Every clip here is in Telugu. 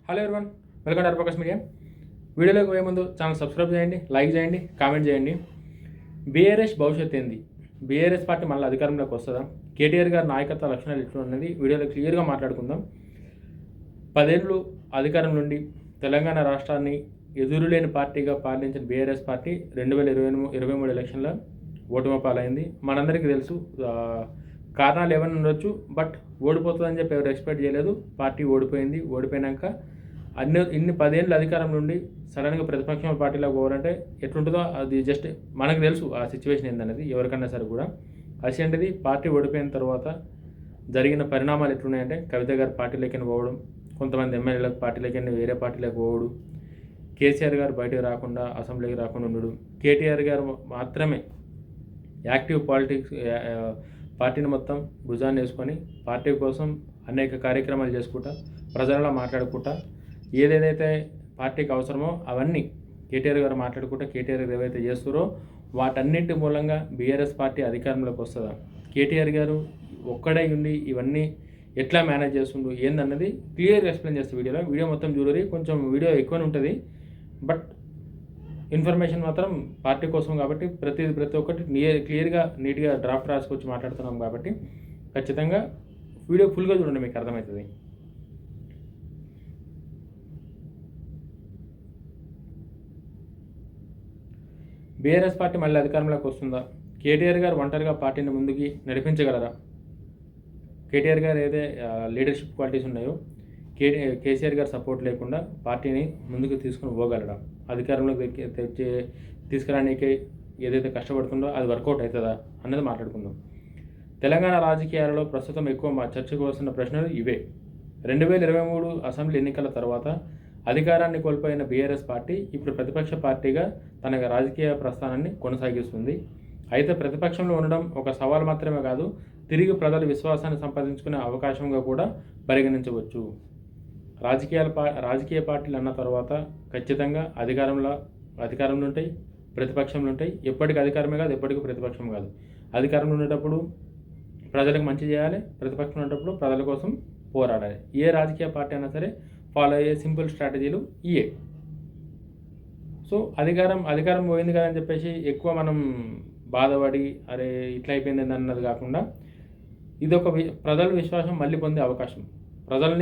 హలో ఎవరివన్, వెల్కమ్ టు అర్పకస్ మీడియా. వీడియోలోకి పోయే ముందు ఛానల్ సబ్స్క్రైబ్ చేయండి, లైక్ చేయండి, కామెంట్ చేయండి. బీఆర్ఎస్ భవిష్యత్తు ఏంది? బీఆర్ఎస్ పార్టీ మళ్ళీ అధికారంలోకి వస్తుందా? కేటీఆర్ గారి నాయకత్వ లక్షణాలు ఎట్లా ఉన్నది వీడియోలో క్లియర్గా మాట్లాడుకుందాం. 10 ఏళ్ళు అధికారం నుండి తెలంగాణ రాష్ట్రాన్ని ఎదురులేని పార్టీగా పాలించిన బీఆర్ఎస్ పార్టీ 2023 ఎలక్షన్లో ఓటమి పాలైంది. మనందరికీ తెలుసు. కారణాలు ఏమైనా ఉండొచ్చు, బట్ ఓడిపోతుందని చెప్పి ఎవరు ఎక్స్పెక్ట్ చేయలేదు. పార్టీ ఓడిపోయింది. ఓడిపోయినాక ఇన్ని 10 ఏళ్ళు అధికారం నుండి సడన్గా ప్రతిపక్ష పార్టీలోకి పోవాలంటే ఎట్లుంటుందో అది జస్ట్ మనకు తెలుసు. ఆ సిచ్యువేషన్ ఏందనేది ఎవరికన్నా సరే కూడా. అసలు పార్టీ ఓడిపోయిన తర్వాత జరిగిన పరిణామాలు ఎట్లున్నాయంటే, కవిత గారు పార్టీలోకి పోవడం, కొంతమంది ఎమ్మెల్యేలకు పార్టీలోకి వేరే పార్టీలోకి పోవడం, కేసీఆర్ గారు బయటకు రాకుండా అసెంబ్లీకి రాకుండా ఉండడం, కేటీఆర్ గారు మాత్రమే యాక్టివ్ పాలిటిక్స్ పార్టీని మొత్తం భుజాన్ని వేసుకొని పార్టీ కోసం అనేక కార్యక్రమాలు చేసుకుంటా, ప్రజలలో మాట్లాడుకుంటా, ఏదేదైతే పార్టీకి అవసరమో అవన్నీ కేటీఆర్ గారు మాట్లాడుకుంటా, కేటీఆర్ గారు ఏవైతే చేస్తారో వాటన్నింటి మూలంగా బీఆర్ఎస్ పార్టీ అధికారంలోకి వస్తుందా? కేటీఆర్ గారు ఒక్కడే ఉండి ఇవన్నీ ఎట్లా మేనేజ్ చేస్తుండు ఏందన్నది క్లియర్గా ఎక్స్ప్లెయిన్ చేస్తే వీడియో మొత్తం చూడరి. కొంచెం వీడియో ఎక్కువనే ఉంటుంది, బట్ ఇన్ఫర్మేషన్ మాత్రం పార్టీ కోసం కాబట్టి ప్రతి ఒక్కటి క్లియర్గా నీట్గా డ్రాఫ్ట్ రాసుకొచ్చి మాట్లాడుతున్నాం కాబట్టి ఖచ్చితంగా వీడియో ఫుల్గా చూడండి, మీకు అర్థమవుతుంది. బీఆర్ఎస్ పార్టీ మళ్ళీ అధికారంలోకి వస్తుందా? కేటీఆర్ గారు ఒంటరిగా పార్టీని ముందుకి నడిపించగలరా? కేటీఆర్ గారు ఏదైతే లీడర్షిప్ క్వాలిటీస్ ఉన్నాయో కేసీఆర్ గారు సపోర్ట్ లేకుండా పార్టీని ముందుకు తీసుకుని పోగలరా? అధికారంలోకి తీసుకురానికి ఏదైతే కష్టపడుతుందో అది వర్కౌట్ అవుతుందా అన్నది మాట్లాడుకుందాం. తెలంగాణ రాజకీయాలలో ప్రస్తుతం ఎక్కువ చర్చకు వస్తున్న ప్రశ్నలు ఇవే. 2023 అసెంబ్లీ ఎన్నికల తర్వాత అధికారాన్ని కోల్పోయిన బీఆర్ఎస్ పార్టీ ఇప్పుడు ప్రతిపక్ష పార్టీగా తన రాజకీయ ప్రస్థానాన్ని కొనసాగిస్తుంది. అయితే ప్రతిపక్షంలో ఉండడం ఒక సవాల్ మాత్రమే కాదు, తిరిగి ప్రజల విశ్వాసాన్ని సంపాదించుకునే అవకాశంగా కూడా పరిగణించవచ్చు. రాజకీయ పార్టీలు అన్న తర్వాత ఖచ్చితంగా అధికారంలో ఉంటాయి, ప్రతిపక్షంలో ఉంటాయి. ఎప్పటికీ అధికారమే కాదు, ఎప్పటికీ ప్రతిపక్షం కాదు. అధికారంలో ఉండేటప్పుడు ప్రజలకు మంచి చేయాలి, ప్రతిపక్షంలో ఉన్నప్పుడు ప్రజల కోసం పోరాడాలి. ఏ రాజకీయ పార్టీ అయినా సరే ఫాలో అయ్యే సింపుల్ స్ట్రాటజీలు ఇయే. సో అధికారం పోయింది కదా అని చెప్పేసి ఎక్కువ మనం బాధపడి అరే ఇట్లా అయిపోయింది అన్నది కాకుండా ఇది ఒక ప్రజల విశ్వాసం మళ్ళీ పొందే అవకాశం. ప్రజలు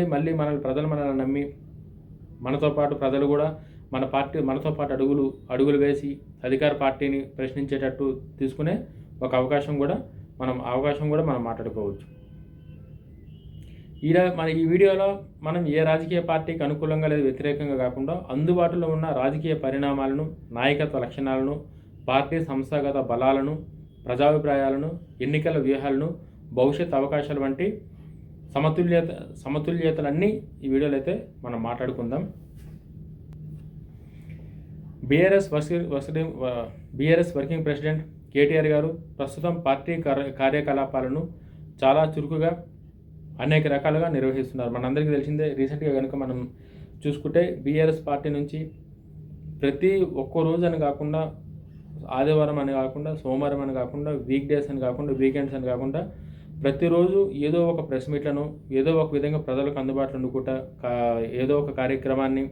మనల్ని నమ్మి మనతో పాటు ప్రజలు కూడా మనతో పాటు అడుగులు వేసి అధికార పార్టీని ప్రశ్నించేటట్టు తీసుకునే ఒక అవకాశం కూడా మనం మాట్లాడుకోవచ్చు. ఈ వీడియోలో మనం ఏ రాజకీయ పార్టీకి అనుకూలంగా లేదా వ్యతిరేకంగా కాకుండా అందుబాటులో ఉన్న రాజకీయ పరిణామాలను, నాయకత్వ లక్షణాలను, పార్టీ సంస్థాగత బలాలను, ప్రజాభిప్రాయాలను, ఎన్నికల వ్యూహాలను, భవిష్యత్ అవకాశాలు వంటి సమతుల్యతలన్నీ ఈ వీడియోలో అయితే మనం మాట్లాడుకుందాం. బీఆర్ఎస్ వర్కింగ్ ప్రెసిడెంట్ కేటీఆర్ గారు ప్రస్తుతం పార్టీ కార్యకలాపాలను చాలా చురుకుగా అనేక రకాలుగా నిర్వహిస్తున్నారు. మనందరికీ తెలిసిందే. రీసెంట్గా కనుక మనం చూసుకుంటే బీఆర్ఎస్ పార్టీ నుంచి ప్రతి ఒక్క రోజు అని కాకుండా, ఆదివారం అని కాకుండా, సోమవారం అని కాకుండా, వీక్ డేస్ అని కాకుండా, వీకెండ్స్ అని కాకుండా ప్రతిరోజు ఏదో ఒక ప్రెస్ మీట్లను ఏదో ఒక విధంగా ప్రజలకు అందుబాటులో ఉండుకుంటా ఏదో ఒక కార్యక్రమాన్ని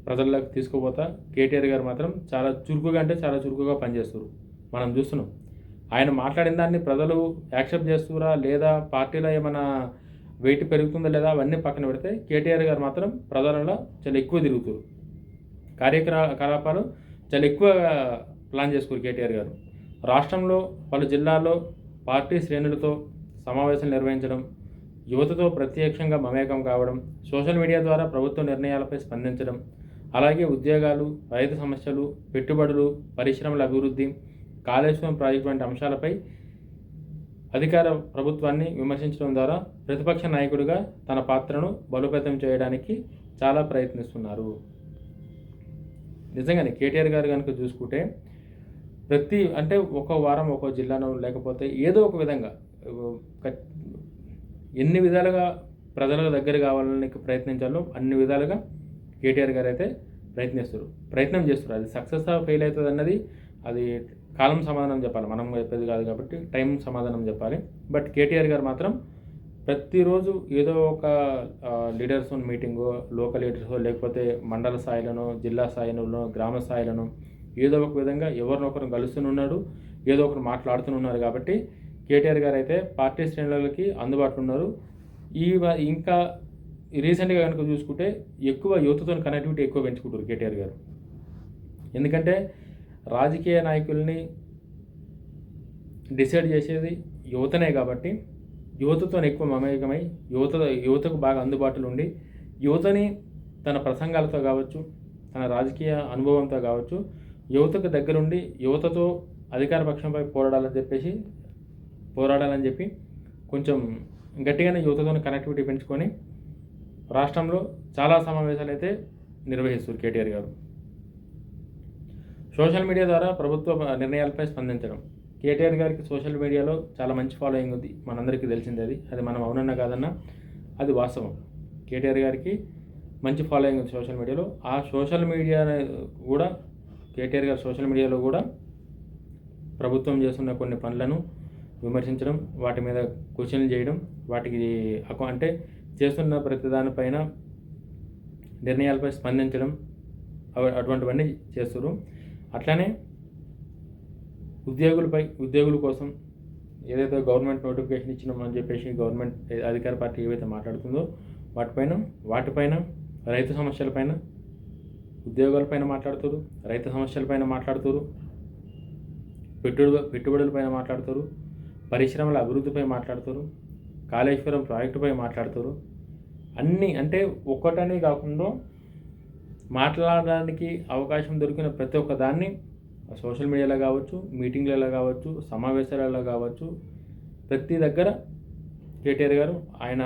ప్రజల్లోకి తీసుకుపోతా కేటీఆర్ గారు మాత్రం చాలా చురుకుగా పనిచేస్తారు. మనం చూస్తున్నాం. ఆయన మాట్లాడిన దాన్ని ప్రజలు యాక్సెప్ట్ చేస్తురా లేదా, పార్టీలో ఏమైనా వెయిట్ పెరుగుతుందా లేదా అవన్నీ పక్కన పెడితే కేటీఆర్ గారు మాత్రం ప్రజలలో చాలా ఎక్కువ తిరుగుతారు. కార్యకలాపాలు చాలా ఎక్కువ ప్లాన్ చేసుకోరు కేటీఆర్ గారు. రాష్ట్రంలో పలు జిల్లాల్లో పార్టీ శ్రేణులతో సమావేశాలు నిర్వహించడం, యువతతో ప్రత్యక్షంగా మమేకం కావడం, సోషల్ మీడియా ద్వారా ప్రభుత్వ నిర్ణయాలపై స్పందించడం, అలాగే ఉద్యోగాలు, రైతు సమస్యలు, పెట్టుబడులు, పరిశ్రమల అభివృద్ధి, కాళేశ్వరం ప్రాజెక్టు వంటి అంశాలపై అధికార ప్రభుత్వాన్ని విమర్శించడం ద్వారా ప్రతిపక్ష నాయకుడిగా తన పాత్రను బలోపేతం చేయడానికి చాలా ప్రయత్నిస్తున్నారు. నిజంగానే కేటీఆర్ గారు కనుక చూసుకుంటే ఒక వారం ఒక జిల్లాలో లేకపోతే ఏదో ఒక విధంగా ఎన్ని విధాలుగా ప్రజల దగ్గర కావాలని ప్రయత్నించాలో అన్ని విధాలుగా కేటీఆర్ గారు అయితే ప్రయత్నం చేస్తారు. అది సక్సెస్ ఫెయిల్ అవుతుంది అన్నది అది కాలం సమాధానం చెప్పాలి, మనం చెప్పేది కాదు కాబట్టి టైం సమాధానం చెప్పాలి. బట్ కేటీఆర్ గారు మాత్రం ప్రతిరోజు ఏదో ఒక లీడర్స్ మీటింగో, లోకల్ లీడర్సో, లేకపోతే మండల స్థాయిలోనో, జిల్లా స్థాయిలోనో, గ్రామ స్థాయిలోనో ఏదో ఒక విధంగా ఎవరినొకరు కలుస్తూనున్నాడు, ఏదో ఒకరు మాట్లాడుతూనున్నారు. కాబట్టి కేటీఆర్ గారు అయితే పార్టీ శ్రేణులకి అందుబాటులో ఉన్నారు. ఇంకా రీసెంట్గా కనుక చూసుకుంటే ఎక్కువ యువతతో కనెక్టివిటీ ఎక్కువ పెంచుకుంటారు కేటీఆర్ గారు. ఎందుకంటే రాజకీయ నాయకుల్ని డిసైడ్ చేసేది యువతనే కాబట్టి యువతతో ఎక్కువ మమేకమై యువతకు బాగా అందుబాటులో ఉండి యువతని తన ప్రసంగాలతో కావచ్చు, తన రాజకీయ అనుభవంతో కావచ్చు, యువతకు దగ్గరుండి యువతతో అధికార పక్షంపై పోరాడాలని చెప్పి కొంచెం గట్టిగానే యువతతో కనెక్టివిటీ పెంచుకొని రాష్ట్రంలో చాలా సమావేశాలు అయితే నిర్వహిస్తారు కేటీఆర్ గారు. సోషల్ మీడియా ద్వారా ప్రభుత్వ నిర్ణయాలపై స్పందించడం. కేటీఆర్ గారికి సోషల్ మీడియాలో చాలా మంచి ఫాలోయింగ్ ఉంది, మనందరికీ తెలిసిందే. అది మనం అవునన్నా కాదన్నా అది వాస్తవం. కేటీఆర్ గారికి మంచి ఫాలోయింగ్ ఉంది సోషల్ మీడియాలో. ఆ సోషల్ మీడియా కూడా కేటీఆర్ గారు సోషల్ మీడియాలో కూడా ప్రభుత్వం చేస్తున్న కొన్ని పనులను విమర్శించడం, వాటి మీద క్వశ్చన్లు చేయడం, వాటికి అంటే చేస్తున్న ప్రతి దానిపైన నిర్ణయాలపై స్పందించడం, అటువంటివన్నీ చేస్తారు. అట్లానే ఉద్యోగుల కోసం ఏదైతే గవర్నమెంట్ నోటిఫికేషన్ ఇచ్చినామని చెప్పేసి గవర్నమెంట్ అధికార పార్టీ ఏవైతే మాట్లాడుతుందో వాటిపైన రైతు సమస్యలపైన, ఉద్యోగాలపైన మాట్లాడుతారు, రైతు సమస్యలపైన మాట్లాడుతారు, పెట్టుబడులపైన మాట్లాడుతారు, పరిశ్రమల అభివృద్ధిపై మాట్లాడుతారు, కాళేశ్వరం ప్రాజెక్టుపై మాట్లాడుతారు. అన్నీ అంటే ఒక్కటనే కాకుండా మాట్లాడడానికి అవకాశం దొరికిన ప్రతి ఒక్క దాన్ని సోషల్ మీడియాలో కావచ్చు, మీటింగ్లలో కావచ్చు, సమావేశాలలో కావచ్చు, ప్రతి దగ్గర కేటీఆర్ గారు ఆయన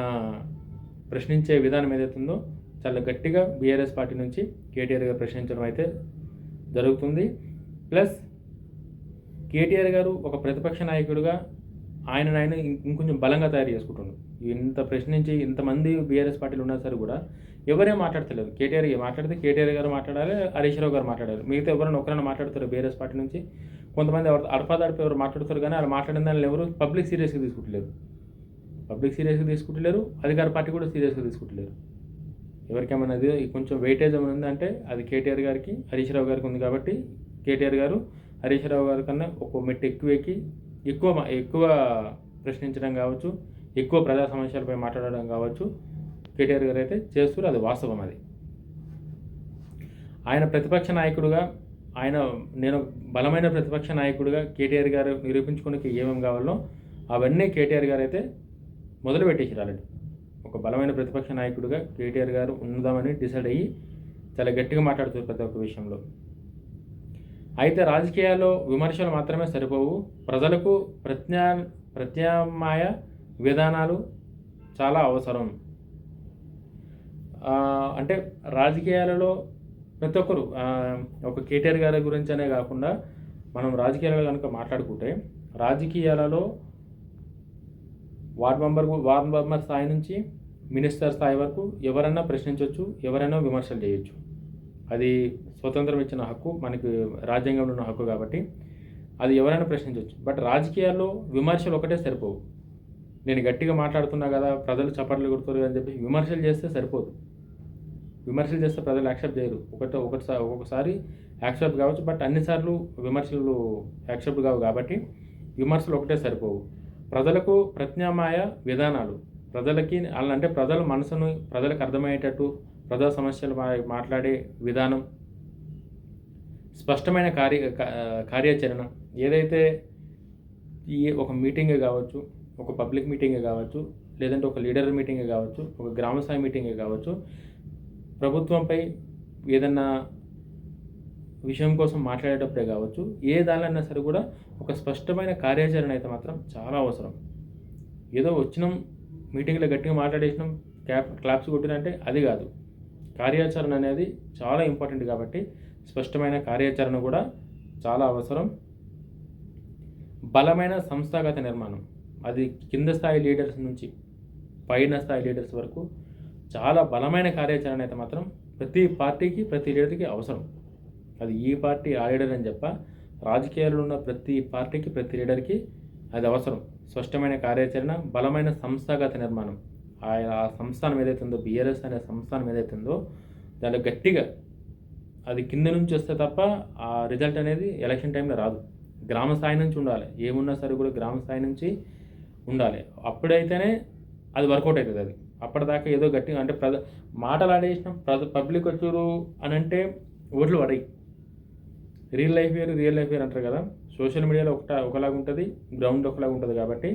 ప్రశ్నించే విధానం ఏదైతుందో చాలా గట్టిగా బీఆర్ఎస్ పార్టీ నుంచి కేటీఆర్ గారు ప్రశ్నించడం అయితే జరుగుతుంది. ప్లస్ కేటీఆర్ గారు ఒక ప్రతిపక్ష నాయకుడిగా ఆయన ఇంకొంచెం బలంగా తయారు చేసుకుంటున్నారు. ఇంత ప్రశ్నించి ఇంతమంది బీఆర్ఎస్ పార్టీలు ఉన్నా సరే కూడా ఎవరేం మాట్లాడతలేరు. కేటీఆర్ మాట్లాడితే కేటీఆర్ గారు మాట్లాడాలి, హరీష్ రావు గారు మాట్లాడాలి. మిగతా ఎవరైనా ఒకరైనా మాట్లాడతారు బీఆర్ఎస్ పార్టీ నుంచి. కొంతమంది అడపాదడప ఎవరు మాట్లాడుతారు, కానీ వాళ్ళు మాట్లాడిన దాన్ని ఎవరు పబ్లిక్ సీరియస్గా తీసుకుంటలేరు. అధికార పార్టీ కూడా సీరియస్గా తీసుకుంటలేరు. ఎవరికేమైనా అది కొంచెం వెయిటేజ్ ఏమైనా ఉందంటే అది కేటీఆర్ గారికి, హరీష్ రావు గారికి ఉంది. కాబట్టి కేటీఆర్ గారు హరీష్ రావు గారి కన్నా ఒక మెట్టు ఎక్కువ ప్రశ్నించడం కావచ్చు, ఎక్కువ ప్రజా సమస్యలపై మాట్లాడడం కావచ్చు కేటీఆర్ గారు అయితే చేస్తారు. అది వాస్తవం. అది ఆయన ప్రతిపక్ష నాయకుడుగా నేను బలమైన ప్రతిపక్ష నాయకుడిగా కేటీఆర్ గారు నిరూపించుకోవడానికి ఏమేమి కావాలో అవన్నీ కేటీఆర్ గారు అయితే మొదలు పెట్టేసారు ఆల్రెడీ. ఒక బలమైన ప్రతిపక్ష నాయకుడిగా కేటీఆర్ గారు ఉందామని డిసైడ్ అయ్యి చాలా గట్టిగా మాట్లాడుతారు ప్రతి ఒక్క విషయంలో. అయితే రాజకీయాల్లో విమర్శలు మాత్రమే సరిపోవు, ప్రజలకు ప్రత్యామ్నాయ విధానాలు చాలా అవసరం. అంటే రాజకీయాలలో ప్రతి ఒక్కరు ఒక కేటీఆర్ గారి గురించి అనే కాకుండా మనం రాజకీయాలలో కనుక మాట్లాడుకుంటే రాజకీయాలలో వార్డ్ మెంబర్ స్థాయి నుంచి మినిస్టర్ స్థాయి వరకు ఎవరైనా ప్రశ్నించవచ్చు, ఎవరైనా విమర్శలు చేయొచ్చు. అది స్వతంత్రం ఇచ్చిన హక్కు, మనకి రాజ్యాంగంలో ఉన్న హక్కు. కాబట్టి అది ఎవరైనా ప్రశ్నించవచ్చు. బట్ రాజకీయాల్లో విమర్శలు ఒకటే సరిపోవు. నేను గట్టిగా మాట్లాడుతున్నా కదా, ప్రజలు చప్పట్లు కొడుతారు అని చెప్పి విమర్శలు చేస్తే సరిపోదు. విమర్శలు చేస్తే ప్రజలు యాక్సెప్ట్ చేయరు. ఒక్కొక్కసారి యాక్సెప్ట్ కావచ్చు, బట్ అన్నిసార్లు విమర్శలు యాక్సెప్ట్ కావు. కాబట్టి విమర్శలు ఒకటే సరిపోవు. ప్రజలకు ప్రత్యామ్నాయ విధానాలు, అంటే ప్రజల మనసును ప్రజలకు అర్థమయ్యేటట్టు ప్రజా సమస్యలు మాట్లాడే విధానం, స్పష్టమైన కార్యాచరణ, ఏదైతే ఒక మీటింగే కావచ్చు, ఒక పబ్లిక్ మీటింగే కావచ్చు, లేదంటే ఒక లీడర్ మీటింగే కావచ్చు, ఒక గ్రామస్థాయి మీటింగే కావచ్చు, ప్రభుత్వంపై ఏదన్నా విషయం కోసం మాట్లాడేటప్పుడే కావచ్చు, ఏ దానిలైనా సరే కూడా ఒక స్పష్టమైన కార్యాచరణ అయితే మాత్రం చాలా అవసరం. ఏదో వచ్చినాం మీటింగ్లో గట్టిగా మాట్లాడేసినాం, క్లాప్స్ కొట్టినంటే అది కాదు. కార్యాచరణ అనేది చాలా ఇంపార్టెంట్. కాబట్టి స్పష్టమైన కార్యాచరణ కూడా చాలా అవసరం. బలమైన సంస్థాగత నిర్మాణం, అది కింద స్థాయి లీడర్స్ నుంచి పైన స్థాయి లీడర్స్ వరకు చాలా బలమైన కార్యాచరణ అయితే మాత్రం ప్రతి పార్టీకి, ప్రతి లీడర్కి అవసరం. అది ఈ పార్టీ ఆ లీడర్ అని రాజకీయాల్లో ఉన్న ప్రతి పార్టీకి, ప్రతి లీడర్కి అది అవసరం. స్పష్టమైన కార్యాచరణ, బలమైన సంస్థాగత నిర్మాణం. ఆ సంస్థానం ఏదైతే ఉందో, బీఆర్ఎస్ అనే సంస్థానం ఏదైతే ఉందో దాంట్లో గట్టిగా అది కింద నుంచి వస్తే తప్ప ఆ రిజల్ట్ అనేది ఎలక్షన్ టైంలో రాదు. గ్రామ స్థాయి నుంచి ఉండాలి. ఏమున్నా సరే కూడా గ్రామ స్థాయి నుంచి ఉండాలి. అప్పుడైతేనే అది వర్కౌట్ అవుతుంది. అది అప్పటిదాకా ఏదో గట్టిగా అంటే మాటలు ఆడేసిన పబ్లిక్ వచ్చారు అని అంటే ఓట్లు పడాయి. రియల్ లైఫ్ వేరు అంటారు కదా. సోషల్ మీడియాలో ఒకలాగా ఉంటుంది, గ్రౌండ్ ఒకలాగా ఉంటుంది. కాబట్టి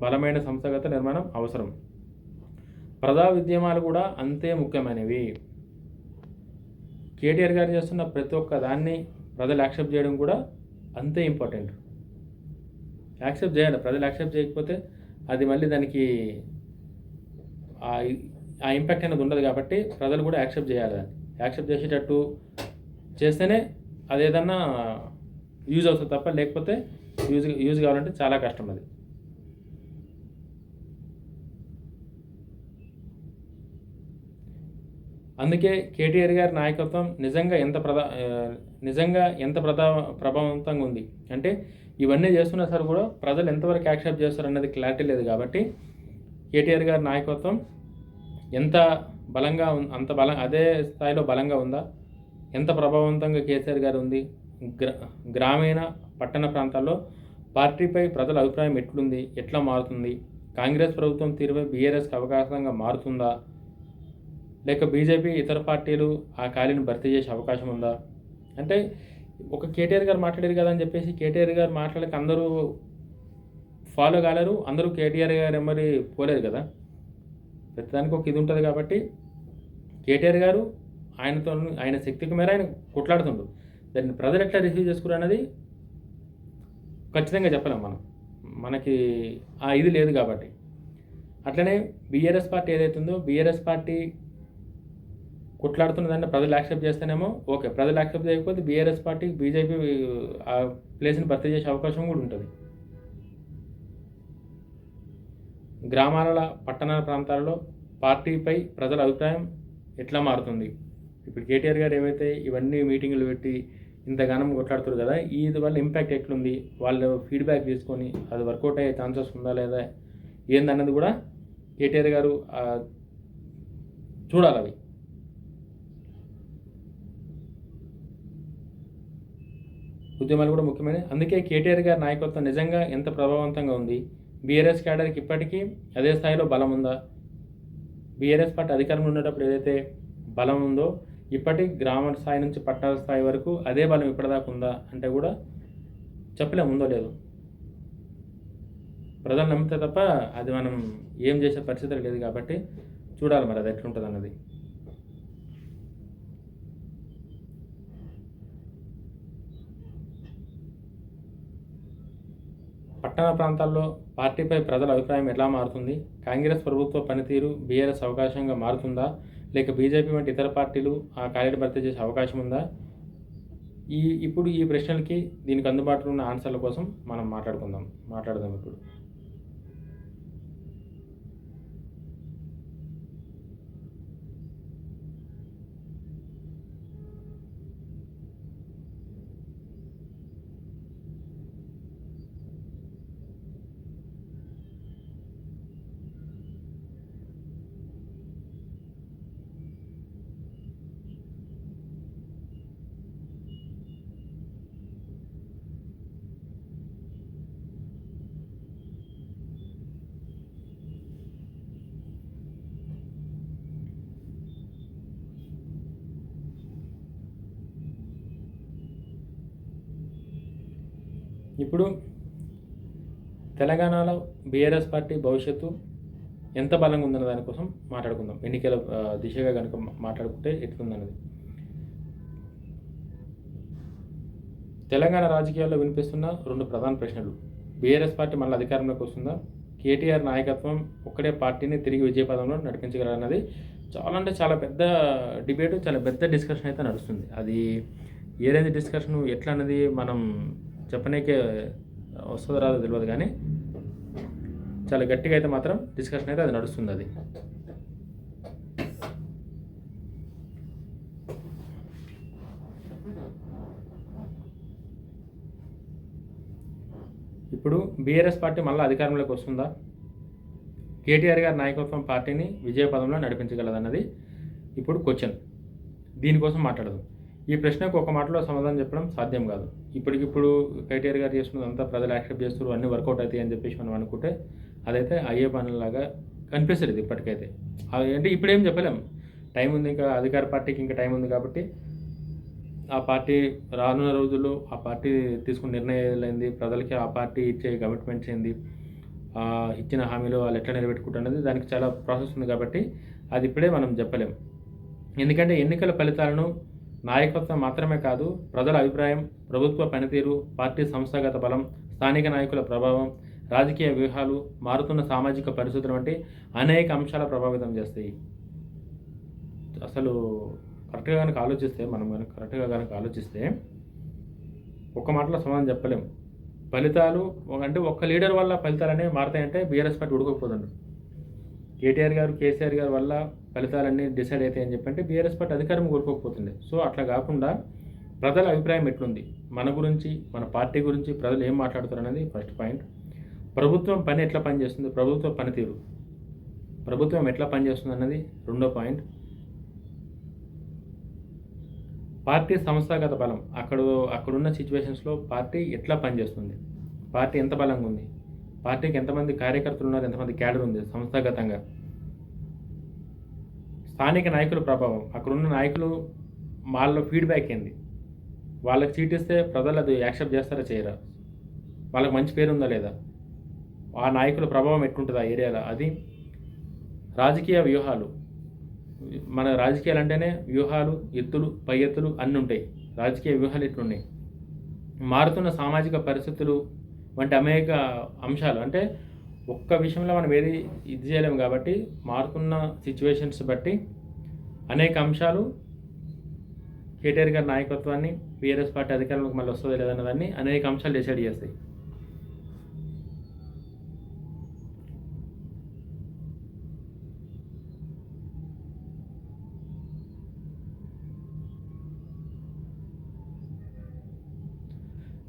బలమైన సంస్థాగత నిర్మాణం అవసరం. ప్రజా ఉద్యమాలు కూడా అంతే ముఖ్యమైనవి. కేటీఆర్ గారు చేస్తున్న ప్రతి ఒక్క దాన్ని ప్రజలు యాక్సెప్ట్ చేయడం కూడా అంతే ఇంపార్టెంట్. యాక్సెప్ట్ చేయాలి. ప్రజలు యాక్సెప్ట్ చేయకపోతే అది మళ్ళీ దానికి ఆ ఇంపాక్ట్ అనేది ఉండదు. కాబట్టి ప్రజలు కూడా యాక్సెప్ట్ చేయాలి. దాన్ని యాక్సెప్ట్ చేసేటట్టు చేస్తేనే అది ఏదన్నా యూజ్ అవుతుంది తప్ప లేకపోతే యూజ్ కావాలంటే చాలా కష్టం అది. అందుకే కేటీఆర్ గారి నాయకత్వం నిజంగా ఎంత ప్రభావవంతంగా ఉంది అంటే ఇవన్నీ చేస్తున్నా సరే కూడా ప్రజలు ఎంతవరకు యాక్సెప్ట్ చేస్తారు అన్నది క్లారిటీ లేదు. కాబట్టి కేటీఆర్ గారి నాయకత్వం ఎంత బలంగా అదే స్థాయిలో బలంగా ఉందా, ఎంత ప్రభావవంతంగా కేసీఆర్ గారు ఉంది, గ్రామీణ పట్టణ ప్రాంతాల్లో పార్టీపై ప్రజల అభిప్రాయం ఎట్లుంది, ఎట్లా మారుతుంది, కాంగ్రెస్ ప్రభుత్వం తీరుపై బీఆర్ఎస్కి అవకాశంగా మారుతుందా, లేక బీజేపీ ఇతర పార్టీలు ఆ ఖాళీని భర్తీ చేసే అవకాశం ఉందా అంటే ఒక కేటీఆర్ గారు మాట్లాడారు కదా అని చెప్పేసి కేటీఆర్ గారు మాట్లాడక అందరూ ఫాలో కాలేరు, అందరూ కేటీఆర్ గారు మరి పోలేరు కదా. ప్రతిదానికి ఒక ఇది ఉంటుంది. కాబట్టి కేటీఆర్ గారు ఆయన శక్తికి మేర ఆయన కొట్లాడుతుండు. దాన్ని ప్రజలు ఎట్లా రిసీవ్ చేసుకున్నారు అన్నది ఖచ్చితంగా చెప్పలేం మనకి ఆ ఇది లేదు. కాబట్టి అట్లనే బీఆర్ఎస్ పార్టీ ఏదైతుందో బీఆర్ఎస్ పార్టీ కొట్లాడుతున్న దాన్ని ప్రజలు యాక్సెప్ట్ చేస్తేనేమో ఓకే, ప్రజలు యాక్సెప్ట్ చేయకపోతే బీఆర్ఎస్ పార్టీ బీజేపీ ఆ ప్లేస్ని భర్తీ చేసే అవకాశం కూడా ఉంటుంది. గ్రామాల పట్టణ ప్రాంతాల్లో పార్టీపై ప్రజల అభిప్రాయం ఎట్లా మారుతుంది. ఇప్పుడు కేటీఆర్ గారు ఏవైతే ఇవన్నీ మీటింగులు పెట్టి ఇంతగానం కొట్లాడుతారు కదా, ఇది వల్ల ఇంపాక్ట్ ఎట్లుంది, వాళ్ళు ఫీడ్బ్యాక్ తీసుకొని అది వర్కౌట్ అయ్యే ఛాన్సెస్ ఉందా లేదా ఏందన్నది కూడా కేటీఆర్ గారు చూడాలి. అవి ఉద్యమాలు కూడా ముఖ్యమైన. అందుకే కేటీఆర్ గారి నాయకత్వం నిజంగా ఎంత ప్రభావవంతంగా ఉంది, బీఆర్ఎస్ క్యాడర్కి ఇప్పటికీ అదే స్థాయిలో బలం ఉందా, బీఆర్ఎస్ పార్టీ అధికారంలో ఉండేటప్పుడు ఏదైతే బలం ఉందో ఇప్పటికి గ్రామ స్థాయి నుంచి పట్టణ స్థాయి వరకు అదే బలం ఇప్పటిదాకా ఉందా అంటే కూడా చెప్పలేము, ఉందో లేదు. ప్రజలు నమ్మితే తప్ప అది మనం ఏం చేసే పరిస్థితి లేదు. కాబట్టి చూడాలి మరి అది ఎట్లుంటుంది అన్నది. పట్టణ ప్రాంతాల్లో పార్టీపై ప్రజల అభిప్రాయం ఎలా మారుతుంది, కాంగ్రెస్ ప్రభుత్వ పనితీరు బీఆర్ఎస్ అవకాశంగా మారుతుందా, లేక బీజేపీ వంటి ఇతర పార్టీలు ఆ ఖాళీని భర్తీ చేసే అవకాశం ఉందా, ఇప్పుడు ఈ ప్రశ్నలకి దీనికి అందుబాటులో ఉన్న ఆన్సర్ల కోసం మనం మాట్లాడదాం ఇప్పుడు. ఇప్పుడు తెలంగాణలో బీఆర్ఎస్ పార్టీ భవిష్యత్తు ఎంత బలంగా ఉందన్న దానికోసం మాట్లాడుకుందాం. ఎన్నికల దిశగా కనుక మాట్లాడుకుంటే ఎట్లుందన్నది. తెలంగాణ రాజకీయాల్లో వినిపిస్తున్న రెండు ప్రధాన ప్రశ్నలు: బీఆర్ఎస్ పార్టీ మళ్ళీ అధికారంలోకి వస్తుందా, కేటీఆర్ నాయకత్వం ఒక్కడే పార్టీని తిరిగి విజయపదంలో నడిపించగలన్నది చాలా అంటే చాలా పెద్ద డిబేటు, చాలా పెద్ద డిస్కషన్ అయితే నడుస్తుంది. అది ఏ రేంజ్ డిస్కషను ఎట్లా అన్నది మనం చెప్పనీకే వస్తుందో రాదో తెలియదు, కానీ చాలా గట్టిగా అయితే మాత్రం డిస్కషన్ అయితే అది నడుస్తుంది. అది ఇప్పుడు బీఆర్ఎస్ పార్టీ మళ్ళీ అధికారంలోకి వస్తుందా? కేటీఆర్ గారి నాయకత్వం పార్టీని విజయపదంలో నడిపించగలదన్నది ఇప్పుడు క్వశ్చన్. దీనికోసం మాట్లాడదాం. ఈ ప్రశ్నకు ఒక మాటలో సమాధానం చెప్పడం సాధ్యం కాదు. ఇప్పటికిప్పుడు కేటీఆర్ గారు చేస్తున్నదంతా ప్రజలు యాక్సెప్ట్ చేస్తారు, అన్నీ వర్కౌట్ అవుతాయి అని చెప్పేసి మనం అనుకుంటే అదైతే అయ్యే పనులాగా కనిపిస్తుంది ఇప్పటికైతే. అది అంటే ఇప్పుడేం చెప్పలేం, టైం ఉంది, ఇంకా అధికార పార్టీకి ఇంకా టైం ఉంది కాబట్టి ఆ పార్టీ రానున్న రోజుల్లో ఆ పార్టీ తీసుకున్న నిర్ణయాలు ఏంది, ప్రజలకి ఆ పార్టీ ఇచ్చే కమిట్మెంట్స్ ఏంది, ఇచ్చిన హామీలు వాళ్ళు ఎట్లా నిలబెట్టుకుంటున్నది, దానికి చాలా ప్రాసెస్ ఉంది కాబట్టి అది ఇప్పుడే మనం చెప్పలేం. ఎందుకంటే ఎన్నికల ఫలితాలను నాయకత్వం మాత్రమే కాదు, ప్రజల అభిప్రాయం, ప్రభుత్వ పనితీరు, పార్టీ సంస్థాగత బలం, స్థానిక నాయకుల ప్రభావం, రాజకీయ వ్యూహాలు, మారుతున్న సామాజిక పరిస్థితులు వంటి అనేక అంశాలు ప్రభావితం చేస్తాయి. అసలు కరెక్ట్గా కనుక ఆలోచిస్తే ఒక్క మాటలో సమాధానం చెప్పలేం. ఫలితాలు అంటే ఒక్క లీడర్ వల్ల ఫలితాలు అనేవి మారుతాయంటే బీఆర్ఎస్ పార్టీ ఉడకపోతుంది. కేటీఆర్ గారు, కేసీఆర్ గారి వల్ల ఫలితాలన్నీ డిసైడ్ అవుతాయని చెప్పంటే బీఆర్ఎస్ పార్టీ అధికారం కోరుకోకపోతుంది. సో అట్లా కాకుండా ప్రజల అభిప్రాయం ఎట్లుంది, మన గురించి, మన పార్టీ గురించి ప్రజలు ఏం మాట్లాడుతారు అనేది ఫస్ట్ పాయింట్. ప్రభుత్వం పని ఎట్లా పనిచేస్తుంది, ప్రభుత్వ పనితీరు, ప్రభుత్వం ఎట్లా పనిచేస్తుంది అన్నది రెండో పాయింట్. పార్టీ సంస్థాగత బలం, అక్కడున్న సిచ్యువేషన్స్లో పార్టీ ఎట్లా పనిచేస్తుంది, పార్టీ ఎంత బలంగా ఉంది, పార్టీకి ఎంతమంది కార్యకర్తలు ఉన్నారు, ఎంతమంది క్యాడర్ ఉంది సంస్థాగతంగా. స్థానిక నాయకుల ప్రభావం, అక్కడున్న నాయకులు వాళ్ళ ఫీడ్బ్యాక్ ఏంది, వాళ్ళకి సీట్ ఇస్తే ప్రజలు అది యాక్సెప్ట్ చేస్తారా చేయరా, వాళ్ళకి మంచి పేరు ఉందా లేదా, ఆ నాయకుల ప్రభావం ఎట్లుంటుంది ఆ ఏరియాలో. అది రాజకీయ వ్యూహాలు, మన రాజకీయాలు అంటేనే వ్యూహాలు, ఎత్తులు, పై ఎత్తులు అన్నీ ఉంటాయి. రాజకీయ వ్యూహాలు ఎట్లున్నాయి, మారుతున్న సామాజిక పరిస్థితులు వంటి అనేక అంశాలు. అంటే ఒక్క విషయంలో మనం ఏది ఇది చేయలేము కాబట్టి మారుతున్న సిచ్యువేషన్స్ బట్టి అనేక అంశాలు కేటీఆర్ గారి నాయకత్వాన్ని, బీఆర్ఎస్ పార్టీ అధికారంలోకి మళ్ళీ వస్తుందో లేదన్న దాన్ని అనేక అంశాలు డిసైడ్ చేస్తాయి.